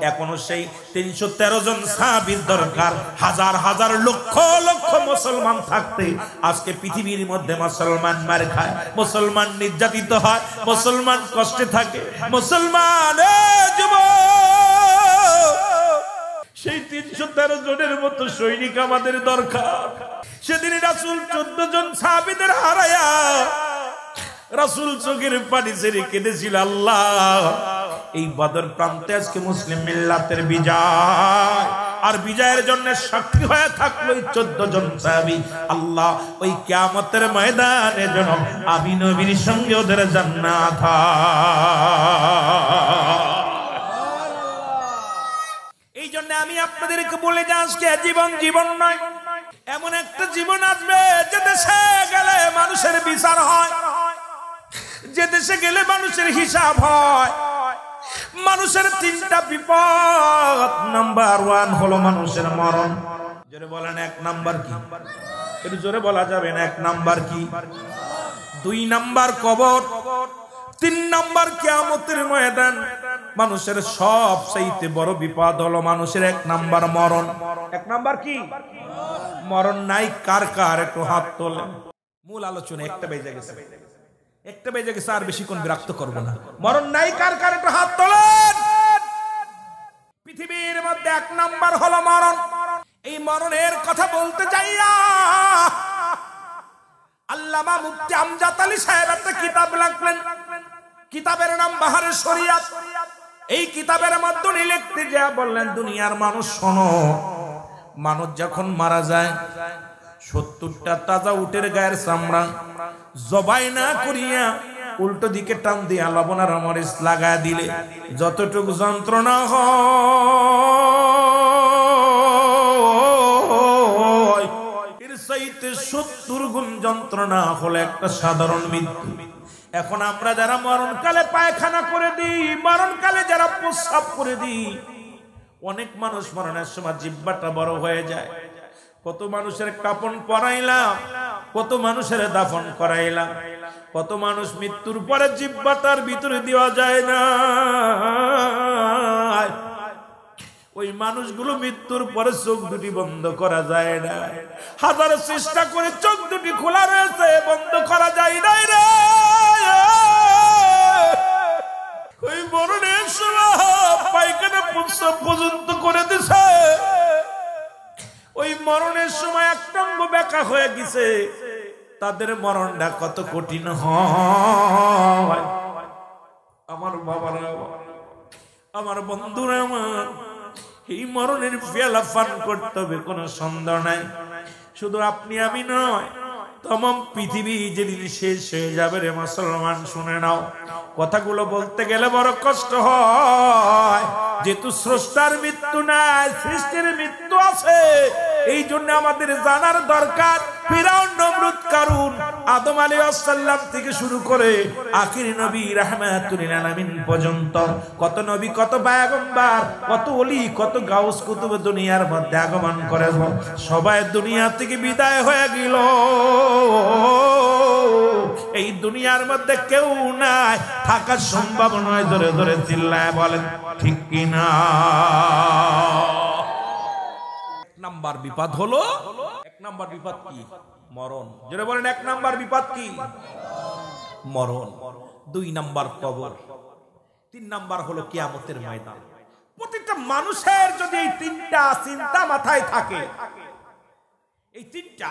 এখনো সেই 313 জন সাহাবীর দরকার। হাজার হাজার লক্ষ লক্ষ মুসলমান থাকতে আজকে পৃথিবীর মধ্যে মুসলমান মার খায়, মুসলমান নির্যাতিত হয়, মুসলমান কষ্টে থাকে, মুসলমান সেই 313 জনের মতো সৈনিক আমাদের দরকার। সেদিন রাসূল 14 জন সাহাবীদের হারায়া রাসূল চোখের পানি ছেড়ে কেঁদেছিল, আল্লাহ এই বদর প্রান্তে আজকে মুসলিম মিল্লাতের বিজয়, আর বিজয়ের জন্য সাক্ষী হয়ে থাকলো 14 জন সাহাবী। আল্লাহ ওই কিয়ামতের ময়দানে যেন আমি নবীর সঙ্গে ওদের জান্নাত হয়। এই জন্য আমি আপনাদেরকে বলে যাই, আজকে জীবন জীবন নয়, এমন একটা জীবন আসবে যে দেশে গেলে মানুষের বিচার হয়, যে দেশে গেলে মানুষের হিসাব হয়। মানুষের 3টা বিপদ। নাম্বার 1 হলো মানুষের মরণ। জোরে বলেন 1 নাম্বার কি? একটু জোরে বলা যাবে না? 1 নাম্বার কি? 2 নাম্বার কবর, 3 নাম্বার কিয়ামতের ময়দান। মানুষের সবচেয়ে বড় বিপদ হলো মানুষের 1 নাম্বার মরণ। 1 নাম্বার কি? মরণ নাই কার কার? একটু হাত তোলেন। মূল আলোচনা একটা বেজে গেছে, একটা বেজে গেছে, আর বেশিক্ষণ বিরক্ত করব না। মরণ নাই কার কার? একটু হাত তোলেন। পৃথিবীর মধ্যে 1 নাম্বার হলো মরণ। এই মরণের কথা বলতে যাইয়া আল্লামা মুফতি আমজাদ আলী সাহেব একটা কিতাব লিখলেন। কিতাবের নাম বাহারে শরিয়াত। এই কিতাবের মধ্যে লিখতে যা বললেন, দুনিয়ার মানুষ শোনো, মানুষ যখন মারা যায় 70টা তাজা উটের গায়ের চামড়া জবাই না করিয়া উল্টো দিকে টান দিয়া লবণ আর মরিচ লাগায় দিলে যতটুকু যন্ত্রণা হয়, এর চাইতে 70 গুণ যন্ত্রণা হলো একটা সাধারণ মৃত্যু। এখন আমরা যারা মরণকালে পায়খানা করে দিই, মরণকালে যারা প্রস্রাব করে দিই, অনেক মানুষ মরণের সময় জিহ্বাটা বড় হয়ে যায়। কত মানুষের কাপন পরাইলাম, কত মানুষের দাফন করাইলাম, কত মানুষ মৃত্যুর পরে জিহ্বাটার ভিতরে দেওয়া যায় না। ওই মানুষগুলো মৃত্যুর পরে চোখ দুটি বন্ধ করা যায় না। হাজার চেষ্টা করে চোখ দুটি খোলা রয়েছে, বন্ধ করা যায় না রে। ওই মরণের সময় পায়খানা প্রস্রাব পর্যন্ত করে দিছে। ওই মরণের সময় একটা অঙ্গ বেঁকা হয়ে গেছে, তাদের মরণটা কত কঠিন হয়। আমার বাবারা, আমার বন্ধুরা, আমার এই মরণের পেয়ালা পান করতে হবে, কোনো সন্দেহ নাই। শুধু আপনি আমি নয়, তমাম পৃথিবী যেদিন শেষ হয়ে যাবে রে মুসলমান, শুনে নাও। কথাগুলো বলতে গেলে বড় কষ্ট হয়, যেহেতু স্রষ্টার মৃত্যু নাই, সৃষ্টির মৃত্যু আছে। এই জন্য আমাদের জানার দরকার, ফিরাউন, নমরুদ, কারুন, আদম আলাইহিস সালাম থেকে শুরু করে আখির নবী রাহমাতুল লিল আলামিন পর্যন্ত কত নবী, কত পয়গম্বর, কত ওলি, কত গাউস কুতুব দুনিয়ার মধ্যে আগমন করে, সবাই দুনিয়া থেকে বিদায় হয়ে গেল। এই দুনিয়ার মধ্যে কেউ নাই, থাকা সম্ভব নয়। ধরে ধরে চিল্লায় বলেন ঠিক কিনা? এক নাম্বার বিপদ হলো, এক নাম্বার বিপদ কি? মরণ। যারা বলেন এক নাম্বার বিপদ কি? মরণ। দুই নাম্বার কবর। তিন নাম্বার হলো কিয়ামতের ময়দান। প্রত্যেকটা মানুষের যদি এই তিনটা চিন্তা মাথায় থাকে, এই তিনটা,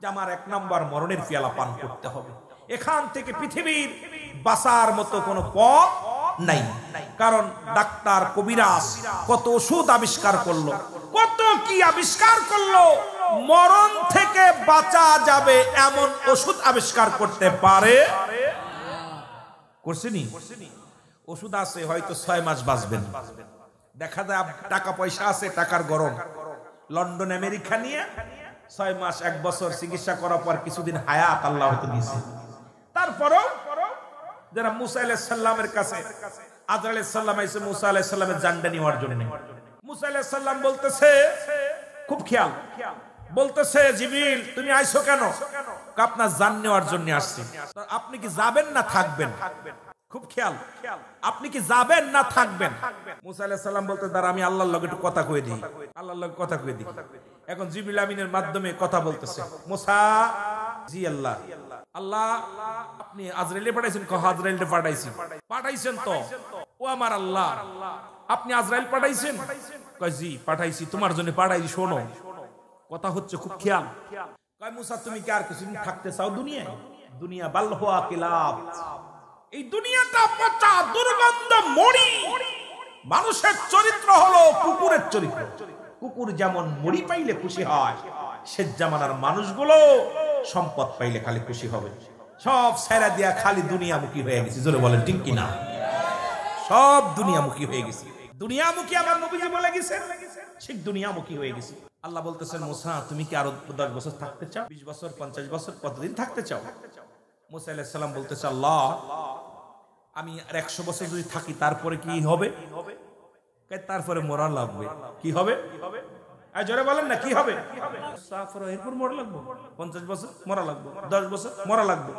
যে আমার এক নাম্বার মরণের পেয়ালা পান করতে হবে, এখান থেকে পৃথিবীর বাঁচার মতো কোনো পথ নাই। কারণ ডাক্তার, কবিরাজ কত ওষুধ আবিষ্কার করলো, কত কি আবিষ্কার করলো, মরণ থেকে বাঁচা যাবে এমন ওষুধ আবিষ্কার করতে পারে? করছেনি? ওষুধ আছে, হয়তো 6 মাস বাঁচবেন। দেখা যায় টাকা পয়সা আছে, টাকার গরম, লন্ডন আমেরিকা নিয়ে 6 মাস 1 বছর চিকিৎসা করার পর কিছুদিন হায়াত আল্লাহ হতে দিয়েছে। তারপরও যারা মুসা আলাইহিস সালামের কাছে, আজরাইল আলাইহিস সালাম আইছে মুসা আলাইহিস সালামের জানটা নেওয়ার জন্য। মুসা আলাইহিস সালাম বলতেছে, খুব খেয়াল, বলতেছে জিবরিল তুমি আইছো কেন? আপনার জান নেওয়ার জন্য আসছি। আপনি কি যাবেন না থাকবেন? খুব খেয়াল, আপনি কি যাবেন না থাকবেন? মুসা আলাইহিস সালাম বলতে, দাঁড়া আমি আল্লাহর লগে একটু কথা কয়ে দিই, আল্লাহর লগে কথা কয়ে দিই। এখন জিবরিল আমিনের মাধ্যমে কথা বলতেছে, মুসা, জি আল্লাহ, আল্লাহ আপনি আজরাইলে পাঠাইছেন? কহ আজরাইলে পাঠাইছি। পাঠাইছেন তো? ও আমার আল্লাহ, আপনি আজরাইল পাঠাইছেন? কয় জি পাঠাইছি, তোমার জন্য পাঠাইছি, শোনো। কথা হচ্ছে, খুব খেয়াল। কয় মুসা তুমি কি আর কিছুদিন থাকতে চাও দুনিয়ায়? দুনিয়া বাল হুয়া কিলাব, এই দুনিয়াটা পচা দুর্গন্ধ মরি। মানুষের চরিত্র হলো কুকুরের চরিত্র। কুকুর যেমন মুড়ি পাইলে খুশি হয়, সে জামানার মানুষগুলো সম্পদ পাইলে খালি খুশি হবে। সব ছেড়ে দিয়া খালি দুনিয়ামুখী হয়ে গেছে। জোরে বলেন ঠিক কিনা? সব দুনিয়ামুখী হয়ে গেছে। দুনিয়ামুখী আমার নবীজি বলে গেছে, ঠিক দুনিয়ামুখী হয়ে গেছে। আল্লাহ বলতেছেন, মুসা তুমি কি আরো 10 বছর থাকতে চাও? 20 বছর, 50 বছর, কতদিন থাকতে চাও? মুসা আলাইহিস সালাম বলতেছে, আল্লাহ আমি আর 100 বছর যদি থাকি তারপরে কি হবে? তারপরে মরা লাগবে। কি হবে? জোরে বলেন না, কি হবে? এরপর মরা লাগবে। 50 বছর মরা লাগবে, 10 বছর মরা লাগবে।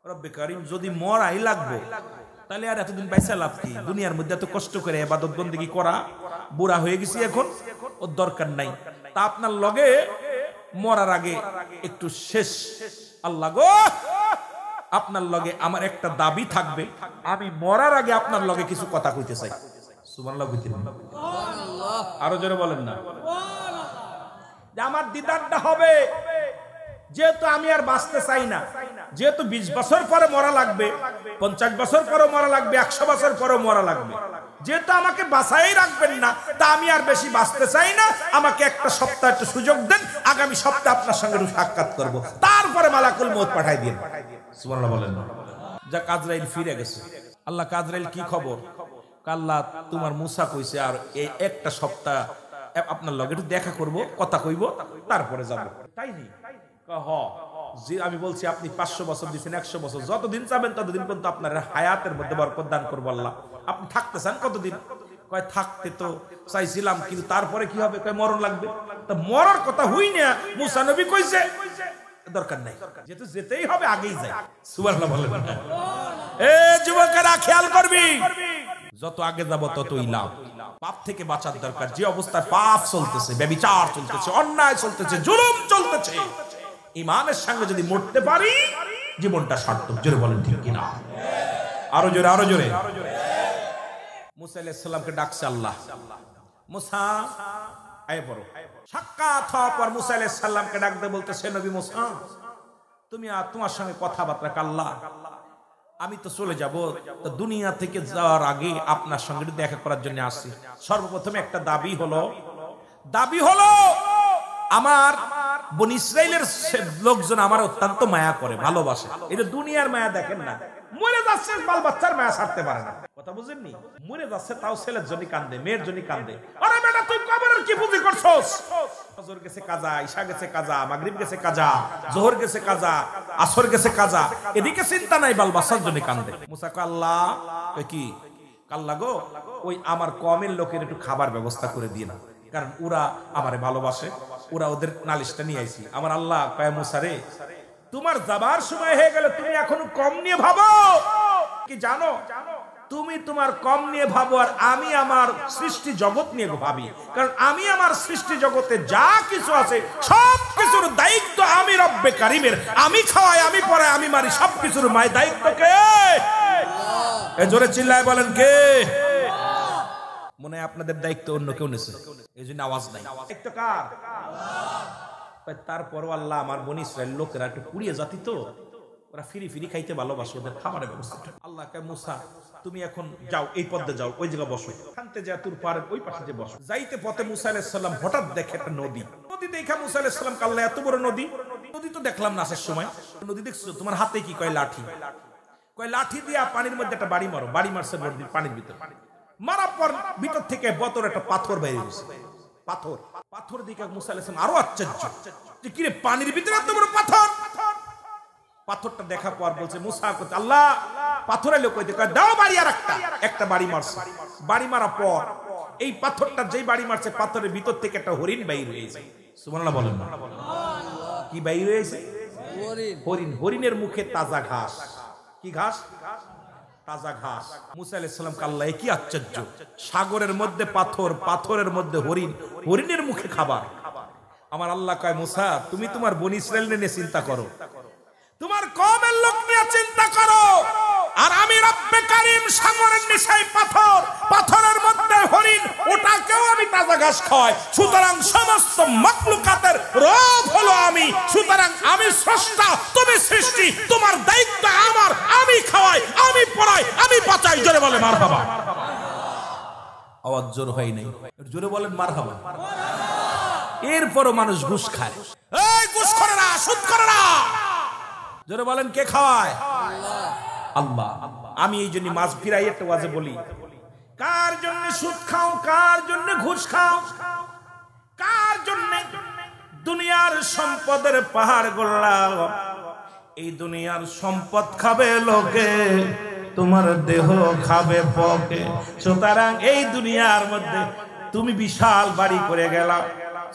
রব্বে কারীম, যদি মরাই লাগবে তাহলে আর এতদিন পয়সা লাভ কি? দুনিয়ার মধ্যে এত কষ্ট করে ইবাদত বন্দেগী করা, বুড়া হয়ে গেছি এখন, ওর দরকার নাই। তা আপনার লগে মরার আগে একটু শেষ, আল্লাহ গো আপনার লগে আমার একটা দাবি থাকবে, আমি মরার আগে আপনার লগে কিছু কথা কইতে চাই। সুবহানাল্লাহ কইতে আরো জোরে বলেন না। যে আমার দিদারটা হবে, যেহেতু আমি আর বাঁচতে চাই না, যেহেতু 20 বছর পরে মরা লাগবে, 50 বছর পরে মরা লাগবে, 100 বছর পরে মরা লাগবে, যেহেতু আমাকে বাঁচাই রাখবেন না, তা আমি আর বেশি বাঁচতে চাই না। আমাকে একটা সপ্তাহ একটু সুযোগ দেন, আগামী সপ্তাহে আপনার সঙ্গে সাক্ষাৎ করব, তারপরে মালাকুল মউত পাঠাই দিন। সুবহানাল্লাহ বলেন। যাক, আজরাইল ফিরে গেছে। আল্লাহ আজরাইল কি খবর? আল্লাহ তোমার মুসা কইছে আর এই একটা সপ্তাহ আপনার লগে একটু দেখা করব, কথা কইব, তারপরে যাব। তাই নি? জি আমি বলছি, আপনি 500 বছর দিচ্ছেন, 100 বছর, যতদিন চাবেন ততদিন পর্যন্ত আপনার হায়াতের মধ্যে বরকত দান করবো আল্লাহ। আপনি থাকতে চান কতদিন? কয় থাকতে তো চাইছিলাম, কিন্তু তারপরে কি হবে? কয় মরণ লাগবে। তা মরার কথা হই না, মুসা নবী কইছে দরকার নাই, যেহেতু যেতেই হবে আগেই যাই। সুবহানাল্লাহ বলেন। এ যুবকেরা খেয়াল করবি, যত আগে যাব ততই লাভ। পাপ থেকে বাঁচার দরকার। যে অবস্থায় পাপ চলতেছে, ব্যভিচার চলতেছে, অন্যায় চলতেছে, জুলুম চলতেছে, ঈমানের সঙ্গে যদি মরতে পারি জীবনটা সার্থক। জোরে বলেন ঠিক কিনা? আরো জোরে, আরো জোরে। মুসা আলাইহিস সালামকে ডাকছে আল্লাহ, মুসা আয় পড়ো। সাক্ষাৎ হওয়ার পর মুসা আলাইহিস সালামকে ডাকতে বলতেছে, নবী মুসা তুমি আর তোমার সঙ্গে কথাবার্তা কাল্লা, আমি তো চলে যাব, তো দুনিয়া থেকে যাওয়ার আগে আপনার সঙ্গে দেখা করার জন্য আসছি। সর্বপ্রথমে একটা দাবি হলো আমার বনি ইসরাইলের লোকজন আমার অত্যন্ত মায়া করে, ভালোবাসে। এটা দুনিয়ার মায়া দেখেন না, মরে যাচ্ছে বাল বাচ্চার মায়া ছাড়তে পারে না, কথা বুঝেননি? মরে যাচ্ছে তাও ছেলের জন্য কান্দে, মেয়ের জন্য কান্দে। আরে বেটা তুই কবরের কি পুঁজি করছস? ফজর গেছে কাজা, ইশা গেছে কাজা, মাগরিব গেছে কাজা, জোহর গেছে কাজা, আসর গেছে কাজা, এদিকে চিন্তা নাই, বাল বাচ্চার জন্য কান্দে। মুসা কয় আল্লাহ, কি আল্লাহ গো, ওই আমার কমের লোকের একটু খাবার ব্যবস্থা করে দিয়ে না, কারণ ওরা আমারে ভালোবাসে, ওরা ওদের নালিশটা নিয়ে আইছি। আমার আল্লাহ কয় মুসা রে, তোমার যাবার সময় হয়ে গেল, তুমি এখনো কম নিয়ে ভাবো। কি জানো, তুমি তোমার কম নিয়ে ভাবো, আর আমি আমার সৃষ্টি জগৎ নিয়ে ভাবি। কারণ আমি আমার সৃষ্টি জগতে যা কিছু আছে সব কিছুর দায়িত্ব আমি রব্বে কারিমের। আমি খাওয়াই, আমি পড়াই, আমি মারি, সব কিছুর মায় দায়িত্ব কে? এ জোরে চিল্লায় বলেন কে? মনে হয় আপনাদের দায়িত্ব অন্য কেউ নিছে, এই জন্য আওয়াজ নাই। দায়িত্ব কার? তারপর আল্লাহ আমার বনি ইসরাইল লোকেরা একটু পুড়িয়ে জাতি, তো ওরা ফিরি ফিরি খাইতে ভালোবাসে, ওদের খাবারের ব্যবস্থা। আল্লাহ কে মুসা তুমি এখন যাও, এই পথে যাও, ওই জায়গা বসো, খানতে যা তুর পাহাড়ের ওই পাশে যে বসো। যাইতে পথে মুসা আলাইহিস সালাম হঠাৎ দেখে একটা নদী দেখা মুসা আলাইহিস সালাম কাল্লা, এত বড় নদী তো দেখলাম না আসার সময়। নদী দেখছো, তোমার হাতে কি? কয় লাঠি। কয় লাঠি দিয়া পানির মধ্যে একটা বাড়ি মারো। বাড়ি মারছে পানির ভিতর, মারার পর ভিতর থেকে বতর একটা পাথর বাইরে গেছে। পাথর দিকে মুসা আলাইহিস সালাম আরো আশ্চর্য যে কি রে, পানির ভিতরে এত বড় পাথর। পাথরটা দেখার পর বলছে মুসা, আল্লাহ পাথরের লোক কইতে, কয় দাও বাড়ি, আর একটা বাড়ি মারছে। বাড়ি মারার পর এই পাথরটা যেই বাড়ি মারছে, পাথরের ভিতর থেকে একটা হরিণ বাইর হয়েছে। সুবহানাল্লাহ বলেন। কি বাইর হয়েছে? হরিণ। হরিণের মুখে তাজা ঘাস। কি ঘাস? তাজা ঘাস। মুসা আলাইহিস সালাম আল্লাহ, কি আশ্চর্য, সাগরের মধ্যে পাথর, পাথরের মধ্যে হরিণ, হরিণের মুখে খাবার। আমার আল্লাহ কয় মুসা, তুমি তোমার বনি ইসরাইল নিয়ে চিন্তা করো, তোমার কওমের লোক নিয়ে চিন্তা করো, আর আমি রব্বে কারীম সাগরের নিচে পাথর, পাথরের মধ্যে হরিণ, ওটাকেও আমি তাজা ঘাস খাওয়াই। সুতরাং সমস্ত মাখলুকাতের রব হলো আমি। সুতরাং আমি স্রষ্টা, তুমি সৃষ্টি, তোমার দায়িত্ব আমার। আমি খাওয়াই, আমি পড়াই, আমি বাঁচাই। জোরে বলে মারহাবা। আওয়াজ জোর হয় নাই, জোরে বলেন মারহাবা। এরপরও মানুষ ঘুষ খায়। এই ঘুষ করে না, সুদ করে না। জোরে বলেন কে খাওয়ায়? আল্লাহ। আমি এই জন্য মাছ ফিরাই একটা ওয়াজে বলি, কার জন্য সুদ খাও, কার জন্য ঘুষ খাও, কার জন্য দুনিয়ার সম্পদের পাহাড় গড়লাও? এই দুনিয়ার সম্পদ খাবে লোকে, তোমার দেহ খাবে পকে। সুতরাং এই দুনিয়ার মধ্যে তুমি বিশাল বাড়ি করে গেলা,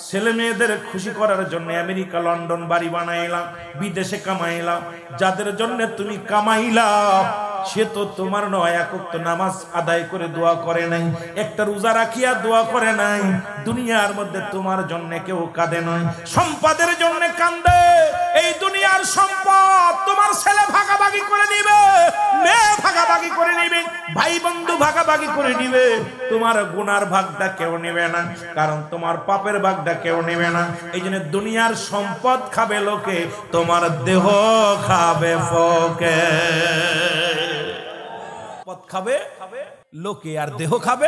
ছেলে মেয়েদের খুশি করার জন্য আমেরিকা লন্ডন বাড়ি বানাইলাম, বিদেশে কামাইলাম। যাদের জন্য তুমি কামাইলাম সে তো তোমার নয়, এক ওয়াক্ত নামাজ আদায় করে দোয়া করে নাই, একটা রোজা রাখিয়া দোয়া করে নাই। দুনিয়ার মধ্যে তোমার জন্য কেউ কাঁদে নয়, সম্পদের জন্য কান্দে। এই দুনিয়ার সম্পদ তোমার ছেলে ভাগাভাগি করে নিবে, মেয়ে ভাগাভাগি করে নিবে, ভাই বন্ধু ভাগাভাগি করে নিবে। তোমার গুনার ভাগটা কেউ নেবে না, কারণ তোমার পাপের ভাগটা কেউ নেবে না। এই জন্য দুনিয়ার সম্পদ খাবে লোকে, তোমার দেহ খাবে ফকে। সম্পদ খাবে লোকে আর দেহ খাবে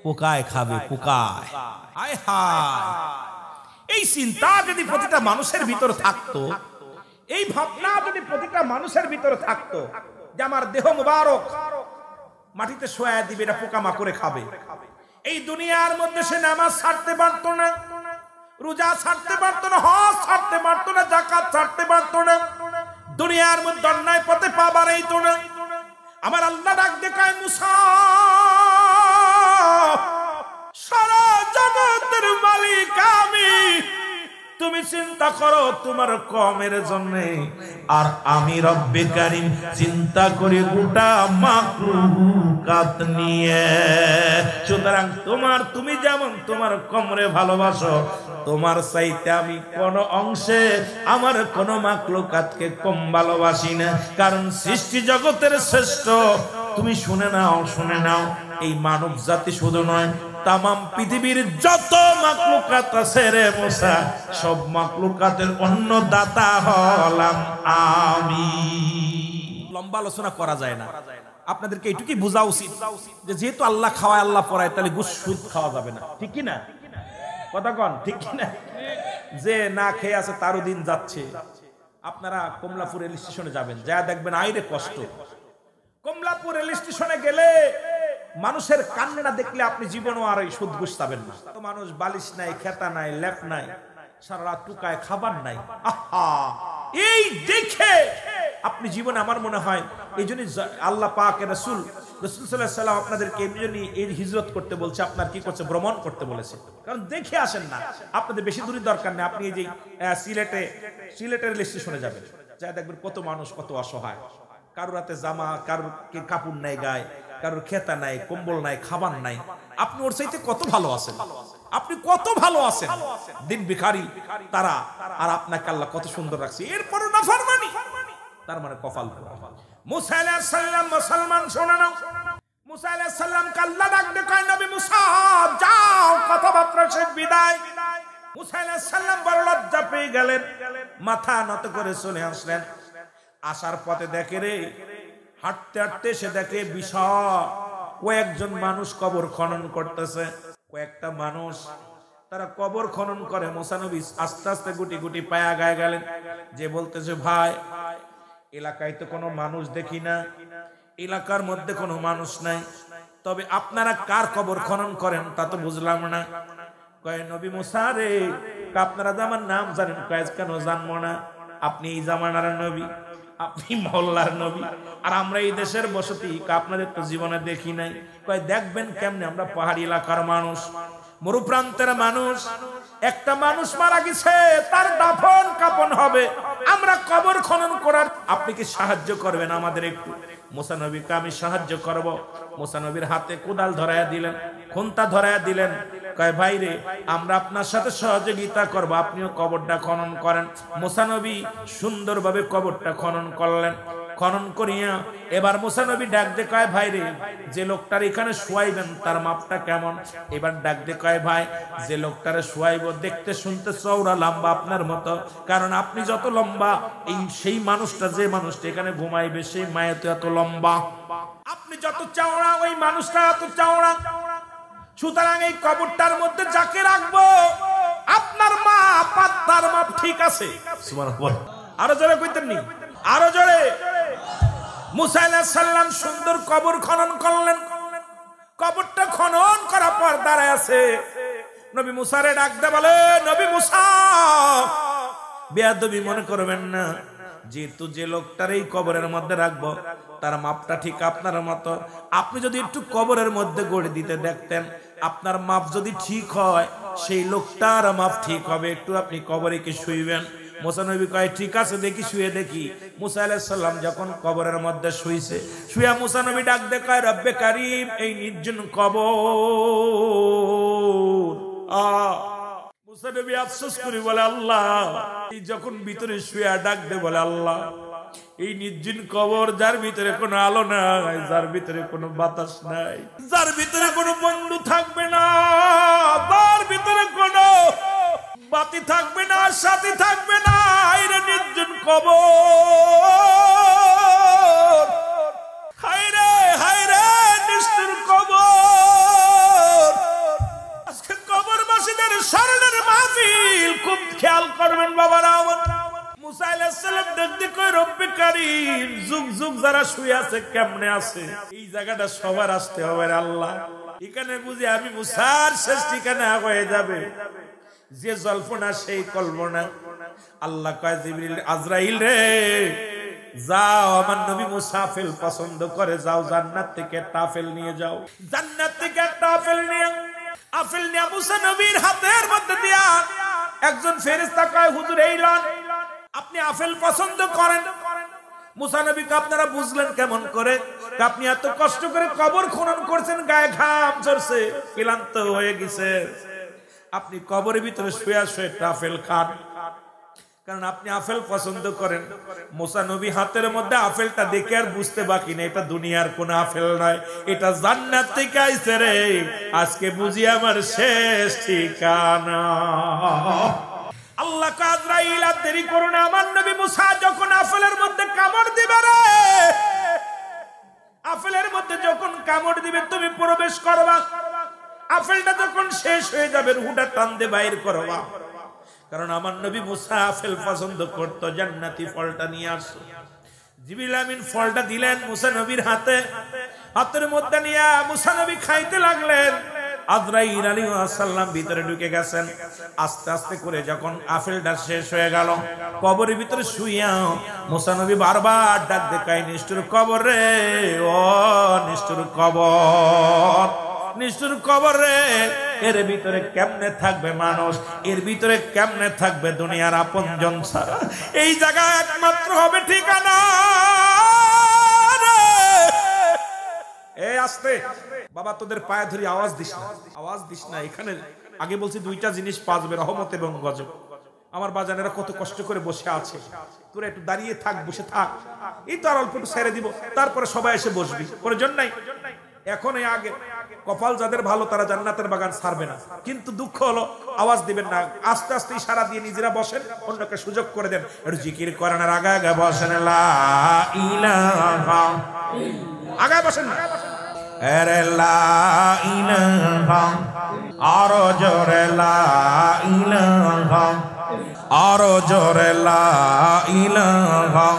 পোকায় খাবে, পোকায়। হায় হায়, এই চিন্তা যদি প্রতিটা মানুষের ভিতর থাকতো, এই ভাবনা যদি প্রতিটা মানুষের ভিতরে থাকতো যে আমার দেহ মুবারক মাটিতে শোয়া দিবে, এটা পোকামাকড়ে খাবে, এই দুনিয়ার মধ্যে সে নামাজ ছাড়তে পারতো না, রোজা ছাড়তে পারতো না, হজ ছাড়তে পারতো না, যাকাত ছাড়তে পারতো না, দুনিয়ার মধ্যে অন্যায় পথে পা বাড়াইতো না। আমার আল্লাহ ডাক দেখায়, মুসা সারা জগতের মালিক আমি, তুমি চিন্তা করো তোমার কওমের জন্য, আর আমি রব্বে কারীম চিন্তা করি গোটা মাখলুকাত নিয়ে। সুতরাং তুমি যেমন তোমার কওমরে ভালোবাসো, তোমার চাইতে আমি কোন অংশে আমার কোন মাখলুকাতকে কম ভালোবাসি না, কারণ সৃষ্টি জগতের শ্রেষ্ঠ। তুমি শুনে নাও, এই মানব জাতি শুধু নয়, তামাম পৃথিবীর যত মাখলুকাত আছে রে মুসা, সব মাখলুকাতের অন্নদাতা হলাম আমি। লম্বা আলোচনা করা যায় না, আপনাদেরকে এইটুকুই বোঝা উচিত যে যেহেতু আল্লাহ খাওয়ায় আল্লাহ পড়ায়, তাহলে ঘুষ সুদ খাওয়া যাবে না, ঠিক কি না? কথা কন, ঠিক কি না? যে না খেয়ে আছে তারও দিন যাচ্ছে। আপনারা কমলাপুর রেল স্টেশনে যাবেন, যা দেখবেন আইরে কষ্ট। কমলাপুর রেল স্টেশনে গেলে মানুষের কান্না দেখলে আপনি জীবনও আর এই সুদ ঘুষ পাবেন না। তো মানুষ বালিশ নাই, খেতা নাই, লেপ নাই, সারা রাত টুকায় খাবার নাই। আহা, এই দেখে আপনি জীবনে আমার মনে হয় এই জন্য আল্লাহ পাক রাসূল সাল্লাল্লাহু আলাইহি ওয়াসাল্লাম আপনাদেরকে এই হিজরত করতে বলছে, আপনার কি করছে, ভ্রমণ করতে বলেছে। কারণ দেখে আসেন না, আপনাদের বেশি দূরের দরকার নেই। আপনি এই যে সিলেটের রেল স্টেশনে যাবেন, যা দেখবেন কত মানুষ কত অসহায়, কারোর রাতে জামা, কারোর কাপড় নাই গায়ে, কারোর খেতা নাই, কম্বল নাই, খাবার নাই। আপনি ওর চাইতে কত ভালো আছেন, আপনি কত ভালো আছেন। দিন ভিখারি তারা, আর আপনাকে আল্লাহ কত সুন্দর রাখছে, এরপরও নাফরমানি, তার মানে কপাল। মুসা আলাইহিস সালাম মুসলমান, শোনা নাও। মুসা আলাইহিস সালাম আল্লাহ ডাক দে কয়, নবী মুসা যাও, কথাবার্তা শেষ, বিদায়। মুসা আলাইহিস সালাম বড় লজ্জা পেয়ে গেলেন, মাথা নত করে চলে আসলেন। আসার পথে দেখে রে, হাঁটতে হাঁটতে সে দেখে বিশাল কয়েকজন মানুষ কবর খনন করতেছে। কয়েকটা মানুষ তারা কবর খনন করে। মুসা নবী আস্তে আস্তে গুটি গুটি পায়া গায়ে গেলেন, যে বলতেছে, ভাই এলাকায় তো কোনো মানুষ দেখি না, এলাকার মধ্যে কোনো মানুষ নাই, তবে আপনারা কার কবর খনন করেন তা তো বুঝলাম না। কয়, নবী মুসা রে, আপনারা তো আমার নাম জানেন। কয়, কেন জানবো না? আপনি এই জামানার নবী, আপনি মহল্লার নবী, আর আমরা এই দেশের বসতি, আপনাদের তো জীবনে দেখি নাই। কয়, দেখবেন কেমনে? আমরা পাহাড়ি এলাকার মানুষ, মরুপ্রান্তের মানুষ। একটা মানুষ মারা গেছে, তার দাফন কাফন হবে, আমরা কবর খনন করার, আপনি কি সাহায্য করবেন আমাদের একটু? মুসা নবীকে আমি সাহায্য করব। মুসা নবীর হাতে কোদাল ধরায়া দিলেন, খুন্তা ধরায়া দিলেন। কয়, ভাই রে, আমরা আপনার সাথে সহযোগিতা করব, আপনিও কবরটা খনন করেন। মুসা নবী সুন্দরভাবে কবরটা খনন করলেন। খনন করিয়া এবার মুসা নবী ডাক দে কয়, ভাই রে, যে লোকটার এখানে শুয়াইবেন তার মাপটা কেমন? এবার ডাক দে কয়, ভাই, যে লোকটারে শুয়াইব দেখতে শুনতে চওড়া লম্বা আপনার মতো, কারণ আপনি যত লম্বা, এই সেই মানুষটা, যে মানুষটা এখানে ঘুমাইবে সেই মায়া তো এত লম্বা। আপনি যত চওড়া, ওই মানুষটা এত চওড়া। সুতরাং এই কবরটার মধ্যে যাকে রাখবো, আপনার মাপ আর তার মাপ ঠিক আছে। সুবহানাল্লাহ। আরো জোরে কইতেন নি, আরো জোরে। মুসা আলাইহিস সালাম সুন্দর কবর খনন করলেন। কবরটা খনন করার পর দাঁড়ায় আছে। নবী মুসারে ডাক দে বলে, নবী মুসা, বেয়াদবি মনে করবেন না, যেহেতু যে লোকটার এই কবরের মধ্যে রাখবো তার মাপটা ঠিক আপনার মতো, আপনি যদি একটু কবরের মধ্যে গড়ে দিতে দেখতেন, আপনার মাপ যদি ঠিক হয়, সেই লোকটার মাপ ঠিক হবে, একটু আপনি কবরে কি শুইবেন? মুসা নবী কয়, ঠিক আছে, দেখি, শুয়ে দেখি। মুসা আলাইহিস সালাম যখন কবরের মধ্যে শুইছে, শুয়া মুসা নবী ডাক দে কয়, রব্বে কারীম, এই নির্জন কবর। মুসা নবী আফসোস করে বলে, আল্লাহ, এই যখন ভিতরে শুয়া ডাক দে বলে, আল্লাহ, এই নির্জন কবর, যার ভিতরে কোনো আলো নাই, যার ভিতরে কোনো বাতাস নাই, যার ভিতরে কোনো বন্ধু থাকবে না, যার ভিতরে কোনো বাতি থাকবে না, সাথী থাকবে না, এর নির্জন কবর। হায়রে হায়রে, নিষ্ঠুর কবর। আজকে কবরবাসীদের স্মরণের মাহফিল খুব খেয়াল করবেন বাবারা আমার। মুসা আলাইহিস সালাম দেখতে কই, রব্বে কারীম, যুগ যুগ যারা শুয়ে আছে কেমনে আছে? এই জায়গাটা সবার আসতে হবে রে আল্লাহ। এখানে বুঝি আমি মুসার শেষ ঠিকানা হয়ে যাবে, যে জল্পনা সেই কল্পনা। আল্লাহ কয়, জিবরিল, আজরাইল রে, যাও, আমার নবী মুসাফিল পছন্দ করে, যাও জান্নাত থেকে একটা আপেল নিয়ে যাও। জান্নাত থেকে একটা আপেল নিয়ে মুসা নবীর হাতের মধ্যে দিয়া একজন ফেরেশতা কয়, হুজুর, এই লন, আপনি আপেল পছন্দ করেন। মুসা নবীকে আপনারা বুঝলেন কেমন করে? আপনি এত কষ্ট করে কবর খনন করছেন, গায়ে ঘাম ঝরছে, ক্লান্ত হয়ে গেছে, আপনি কবরের ভিতরে শুয়ে শুয়ে আপেল খান। কারণ আপনি আপেল পছন্দ করেন। মুসা নবী হাতের মধ্যে আপেলটা দেখে আর বুঝতে বাকি না এটা দুনিয়ার কোন আপেল নয়, এটা জান্নাত থেকে আইছে রে। আজকে বুঝি আমার শেষ ঠিকানা। আল্লাহ আজরাইল আর দেরি করো না, আমার নবী মুসা যখন আপেলের মধ্যে কামড় দিবে রে, আপেলের মধ্যে যখন কামড় দিবে তুমি প্রবেশ করবা, আপেলটা যখন শেষ হয়ে যাবে রুহটা টান দিয়ে বাইর করবা। কারণ আমার নবী মুসা আপেল পছন্দ করতো, জান্নাতি ফলটা নিয়ে আসো। জিবরিল আমিন ফলটা দিলেন মুসা নবীর হাতে, হাতের মধ্যে নিয়ে মুসা নবী খাইতে লাগলেন। আজরাইল আলাইহিস সালাম ভিতরে ঢুকে গেছেন। আস্তে আস্তে করে যখন আপেলটা শেষ হয়ে গেল, কবরের ভিতরে শুইয়া মুসা নবী বারবার ডাক দেখায়, নিষ্ঠুর কবর রে, ও নিষ্ঠুর কবর, নিষ্ঠুর কবর রে। এর ভিতরে কেমনে থাকবে মানুষ, এর ভিতরে কেমনে থাকবে দুনিয়ার আপনজন ছাড়া। এই জায়গা একমাত্র হবে ঠিকানা। এই আস্তে বাবা, তোদের পায়ে ধরি আওয়াজ দিস না, আওয়াজ দিস না। এখানে আগে বলছি দুইটা জিনিস পাওয়া রহমত এবং গজব। আমার বাজানেরা কত কষ্ট করে বসে আছে, তোরা একটু দাঁড়িয়ে থাক, বসে থাক, এই তো আর অল্প একটু ছেড়ে দিব, তারপরে সবাই এসে বসবি, প্রয়োজন নাই। এখন আগে কপাল যাদের ভালো তারা জান্নাতের বাগান ছাড়বে না, কিন্তু দুঃখ হলো আওয়াজ দিবেন না। আস্তে আস্তে ইশারা দিয়ে নিজেরা বসেন, অন্যকে সুযোগ করে দেন। একটু জিকির করেন আর আগে আগে বসেন, লা ইলাহা, আগে বসেন না, আরে লা ইলাহা, আরো জোরে লা ইলাহা, আরো জোরে লা ইলাহা।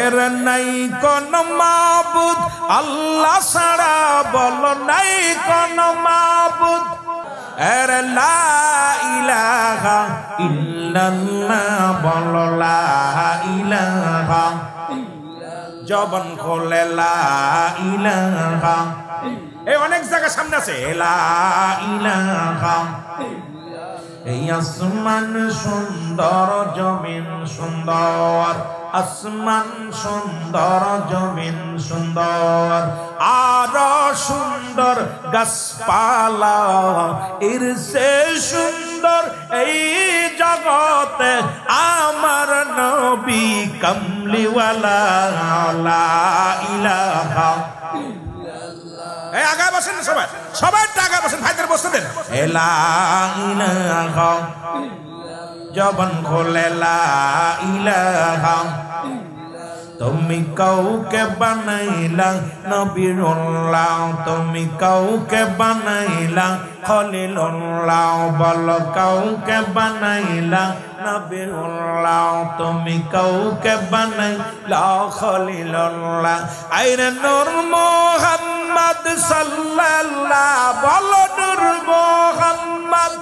এর নাই কোন মাবুদ আল্লাহ ছাড়া, বলো নাই কোন মাবুদ। এর লা ইলাহা ইল্লাল্লাহ, বলো লা ইলাহা। জবান খোলে লা ইলাহা, এই অনেক জায়গা সামনে আছে লা ইলাহা। এই আসমান সুন্দর, জমিন সুন্দর, আসমান সুন্দর, জমিন সুন্দর, আরো সুন্দর গাছপালা, এর সে সুন্দর এই জগতে আমার নবী কামলিওয়ালা, লা ইলাহা। এই আগে বসেন সবাই, সবাই আগে বসেন, ভাইদের বসতে দেন। লা ইলাহা, জবান খোলে লা ইলাহা। তুমি কাউকে বানাইলা নবীরুল্লাহ, তুমি কাউকে বানাইলা খলিলুল্লাহ, বলো কাউকে বানাইলা নবীরুল্লাহ, তুমি কাউকে বানাইলা খলিলুল্লাহ। আইরে নূর মুহাম্মদ সাল্লাল্লাহ, বলো নূর মুহাম্মদ।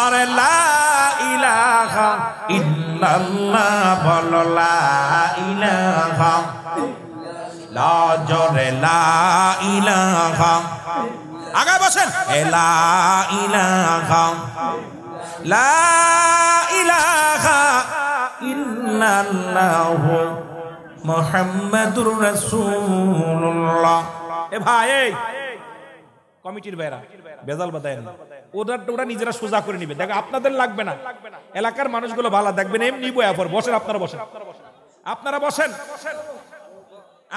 আর লা ইলাহা ইল্লাল্লাহ, বলো লা ইলাহা, লা জোরে লা ইলাহা। আগে বসেন, লা ইলাহা, লা ইলাহা ইল্লাল্লাহ মুহাম্মাদুর রাসূলুল্লাহ। এ ভাই, এই কমিটির বাইরা বেজাল বাদায় না, ওটা নিজেরা সোজা করে নিবে। দেখো আপনাদের লাগবে না, এলাকার মানুষগুলো ভালো দেখবেন, এমনি বয়া পর বসেন। আপনারা বসেন, আপনারা বসেন,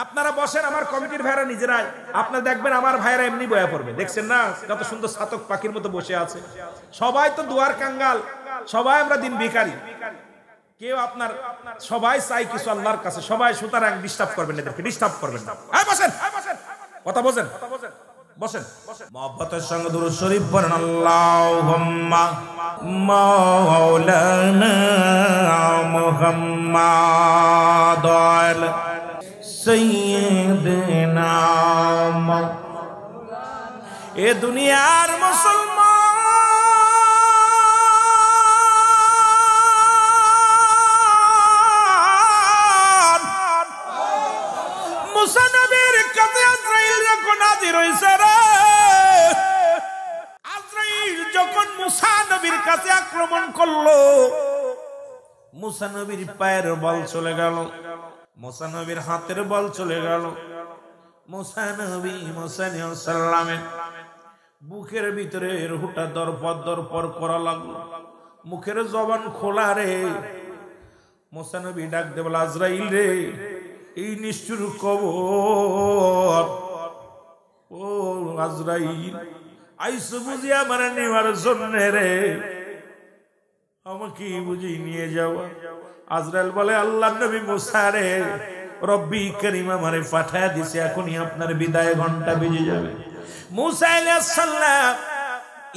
আপনারা বসেন। আমার কমিটির ভাইরা নিজেরাই, আপনারা দেখবেন আমার ভাইরা এমনি বয়া পড়বে। দেখছেন না কত সুন্দর ছাতক পাখির মতো বসে আছে। সবাই তো দুয়ার কাঙ্গাল, সবাই আমরা দিন ভিখারি, কেউ আপনার সবাই চাই কিছু আল্লাহর কাছে। সবাই সুতরাং ডিস্টার্ব করবেন না, এদেরকে ডিস্টার্ব করবেন না। বসেন, কথা বসেন, বসেন। মহব্বতের সঙ্গে দুরূদ শরীফ পড়েন। আল্লাহুম্মা মাওলানা মুহাম্মাদ সাইয়্যিদিনা। এ দুনিয়ার মুসলমান, মুসা নবীর কাছে আজরাইল যখন হাজির হইছে রে, আজরাইল যখন মুসা নবীর কাছে আক্রমণ করলো, মুসা নবীর পায়ের বল চলে গেল, মুসা নবীর হাতের বল চলে গেল। মুসা নবী মুসা আলাইহিস সালামের বুকের ভিতরে রুহটা দরপর দরপর করা লাগলো। মুখের জবান খোলা রে। মুসা নবী ডাক দে বলে আজরাইল রে, এই নিষ্ঠুর কবর, ও আজরাইল আইসো বুঝি আমার নেওয়ার জন্য রে, আমাকে বুঝি নিয়ে যাওয়া। আজরাইল বলে আল্লাহ নবী মুসা রে, রব্বি করিম আমারে পাঠায় দিছে, এখনই আপনার বিদায় ঘন্টা বেজে যাবে। মুসা আলাইহিস সালাম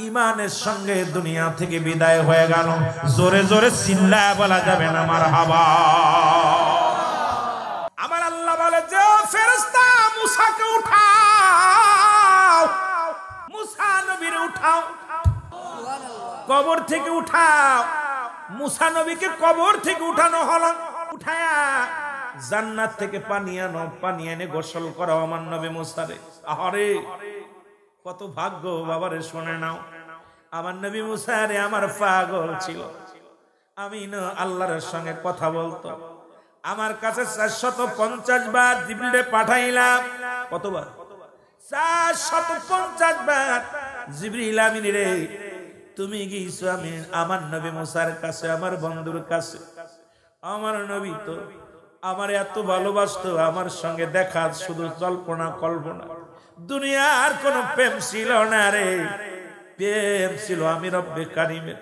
ইমানের সঙ্গে দুনিয়া থেকে বিদায় হয়ে গেল। জোরে জোরে চিল্লায় বলা যাবে না মারহাবা। আমার আল্লাহ বলে যে ফেরেশতা মুসাকে উঠাও, মুসা নবীর উঠাও, কবর থেকে উঠাও। মুসা নবীকে কবর থেকে উঠানো হলো। উঠায়া জান্নাত থেকে পানি আনো, পানি এনে গোসল করাও আমার নবী মুসারে। আরে কত ভাগ্য বাবারে, শুনে নাও। আমার নবী মুসা রে আমার পাগল ছিল। আমি না আল্লাহর সঙ্গে কথা বলতো। আমার কাছে 450 বার জিবরিলে পাঠাইলাম। কতবার? 450 বার। জিবরিল আমিন রে, তুমি গিয়েছো আমি আমার নবী মুসার কাছে, আমার বন্ধুর কাছে। আমার নবী তো আমার এত ভালোবাসতো, আমার সঙ্গে দেখা শুধু কল্পনা কল্পনা, দুনিয়ার কোন প্রেম ছিল না রে, প্রেম ছিল আমি রব্বে কারিমের।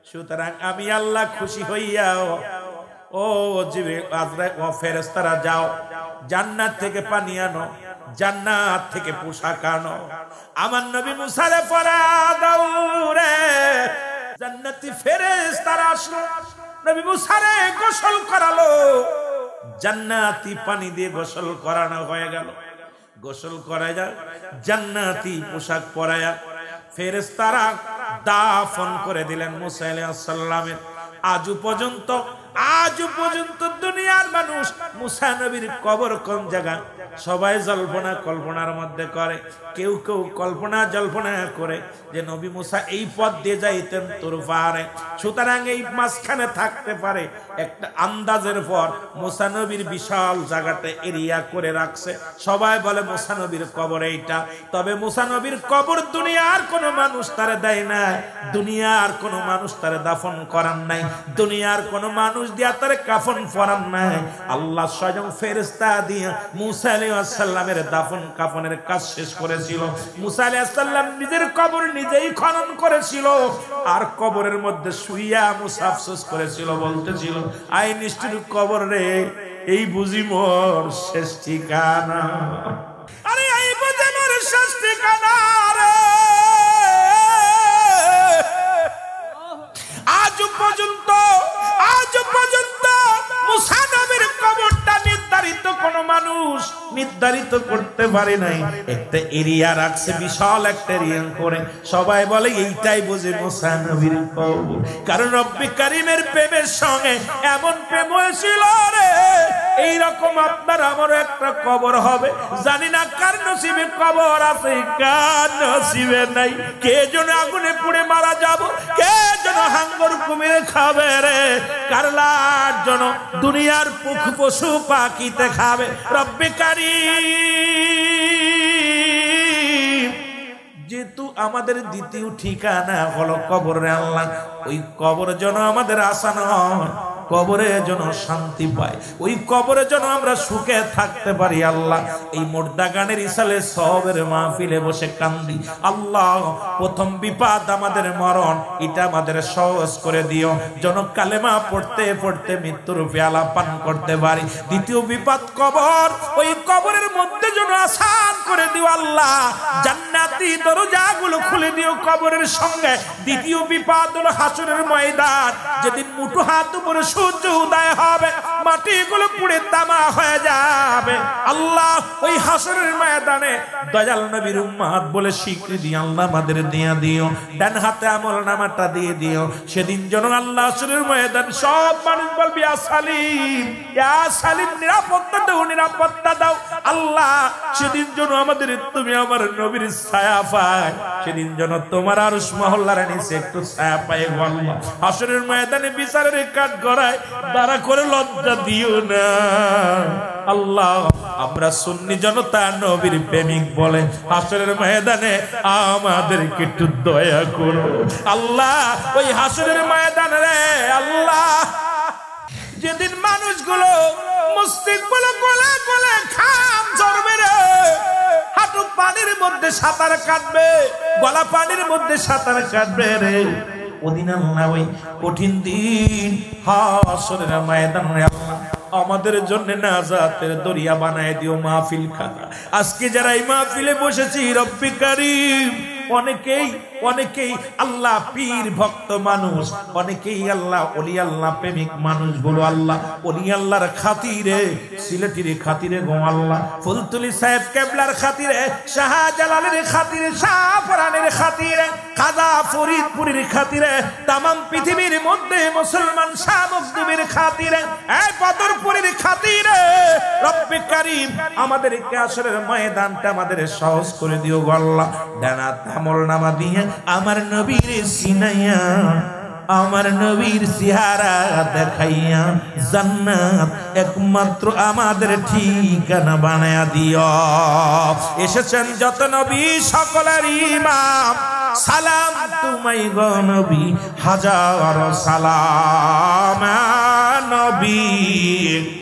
সুতরাং আমি আল্লাহ খুশি হইয়া ও জিবরিল আজরাইল ও ফেরেশতারা যাও, জান্নাত থেকে পানি আনো, জান্নাত থেকে পোশাক আনো। আমার নবী মুসারে পরা দাও রে। জান্নাতি ফেরেশতারা আসলো, নবী মুসারে গোসল করালো, জান্নাতি পানি দিয়ে গোসল করানো হয়ে গেল। গোসল করায়া জান্নাতি পোশাক পরায়া ফেরেশতারা দাফন করে দিলেন মুসা আলাইহিস সালামের। আজ পর্যন্ত দুনিয়ার মানুষ মুসা নবীর কবর কোন জায়গা সবাই জল্পনা কল্পনার মধ্যে করে। কেউ কেউ কল্পনা জল্পনা করে যে নবী মুসা এই পথ দিয়ে যাইতেন তোর পাহাড়ে, সুতরাং এই মাঝখানে থাকতে পারে। একটা আন্দাজের পর মুসা নবীর বিশাল জায়গাটা এরিয়া করে রাখছে। সবাই বলে মুসা নবীর কবর এইটা। তবে মুসা নবীর কবর দুনিয়ার কোনো মানুষ তারে দেয় না, দুনিয়ার কোনো মানুষ তারে দাফন করান নাই, দুনিয়ার কোনো মানুষ দিয়া তারে কাফন পরান নাই। আল্লাহ স্বয়ং ফেরেশতা দিয়ে মুসা আলাইহিস সালামের দাফন কাফনের কাজ শেষ করেছিল। মুসা আলাইহিস সালাম নিজের কবর নিজেই খনন করেছিল, আর কবরের মধ্যে শুইয়া মুসা আফসোস করেছিল, বলতেছিল আই নিষ্ঠুর কবর রে, এই বুঝি মোর শেষ ঠিকানা। আরে এই বুঝি মোর শেষ ঠিকানা রে। আজ পর্যন্ত মুসা নবীর কবরটা নির্ধারিত করতে পারে নাই। একটা এরিয়া রাখছে, বিশাল একটা এরিয়া করে। সবাই বলে এইটাই বুঝে মুসা নবীর কবর। কারণ রব্বে কারিমের প্রেমের সঙ্গে এমন প্রেম হয়েছিল রে, এইরকম আপনার আমার একটা কবর হবে। জানি না কার নসিবে কবর আছে, কার নসিবে নাই। কে যেন আগুনে পুড়ে মারা যাব, কে যেন হাঙ্গর কুমিরে খাবে রে, কারলার জন্য দুনিয়ার পশু পাখিতে খাবে। রব্বে কারীম যেহেতু আমাদের দ্বিতীয় ঠিকানা হলো কবর আল্লাহ, ওই কবর যেন আমাদের আশা নয়, কবরে যেন শান্তি পায়, ওই কবরে যেন আমরা সুখে থাকতে পারি। আল্লাহ এই মুর্দা গানের ইসালে সবের মাহফিলে বসে কান্দি। আল্লাহ প্রথম বিপদ আমাদের মরণ, এটা আমাদের সহজ করে দিও, যেন কালেমা পড়তে পড়তে মৃত্যুর পেয়ালা পান করতে পারি। দ্বিতীয় বিপদ কবর, ওই কবরের মধ্যে যেন আসান করে দিও আল্লাহ, জান্নাতি দরজাগুলো খুলে দিও কবরের সঙ্গে। দ্বিতীয় বিপদ হলো হাসরের ময়দান, যেদিন মুঠো হাত উপরে সূর্য উদয় হবে, মাটিগুলো পুড়ে তামা হয়ে যাবে। আল্লাহ ওই হাসরের ময়দানে দয়াল নবীর উম্মত বলে স্বীকৃতি আল্লাহ আমাদের দিয়ে দিও, ডান হাতে আমলনামাটা দিয়ে দিও। সেদিন যেন আল্লাহ হাসরের ময়দান সব মানুষ বলবে ইয়া সালিম, ইয়া সালিম, নিরাপত্তা দাও, নিরাপত্তা দাও। আল্লাহ সেদিন যেন আমাদের তুমি আমার নবীর ছায়া পায়, সেদিন যেন তোমার আরশ মহল্লার নিচে একটু ছায়া পায়। আল্লাহ হাসরের ময়দানে বিচারের কাঠ গড়ায় দাঁড়া করে লজ্জা দিও না আল্লাহ। আমরা সুন্নি জনতা নবীর প্রেমিক বলে হাসরের ময়দানে আমাদেরকে একটু দয়া করো আল্লাহ। ওই হাসরের ময়দানে রে আল্লাহ, যেদিন মানুষগুলো মসজিদগুলো গলে গলে খাম ঝরবে রে, হাঁটু পানির মধ্যে সাঁতার কাটবে, গলা পানির মধ্যে সাঁতার কাটবে রে, ওদিন আল্লাহ ওই কঠিন দিন হাসরের ময়দানে আল্লাহ আমাদের জন্য নাজাতের দরিয়া বানায় দিও মাহফিল খানা। আজকে যারা এই মাহফিলে বসেছি রব্বি কারীম, অনেকেই আল্লাহ পীর ভক্ত মানুষ, অনেকেই আল্লাহ ওলি আল্লাহ প্রেমিক মানুষ। বলো আল্লাহ ওলি আল্লাহর খাতিরে, সিলেটির খাতিরে গো আল্লাহ, ফুলতুলি সাহেব কেবলার খাতিরে, শাহজালালের খাতিরে, শাহপরানের খাতিরে, খাজা ফরিদপুরের খাতিরে, তামাম পৃথিবীর মধ্যে মুসলমান শাহ মখদুমের খাতিরে, এই বদরপুরের খাতিরে রব্বি কারীম আমাদেরকে আসরের ময়দানটা আমাদের সহজ করে দিও গো আল্লাহ। ডানা আমল নামা দিয়ে আমার নবীর সিনাইয়া, আমার নবীর চেহারা দেখাইয়া জান্নাত একমাত্র আমাদের ঠিকানা বানায়া দিও। এসেছেন যত নবী সকলের ইমাম, সালাম তোমায় গো নবী, হাজার সালাম নবী।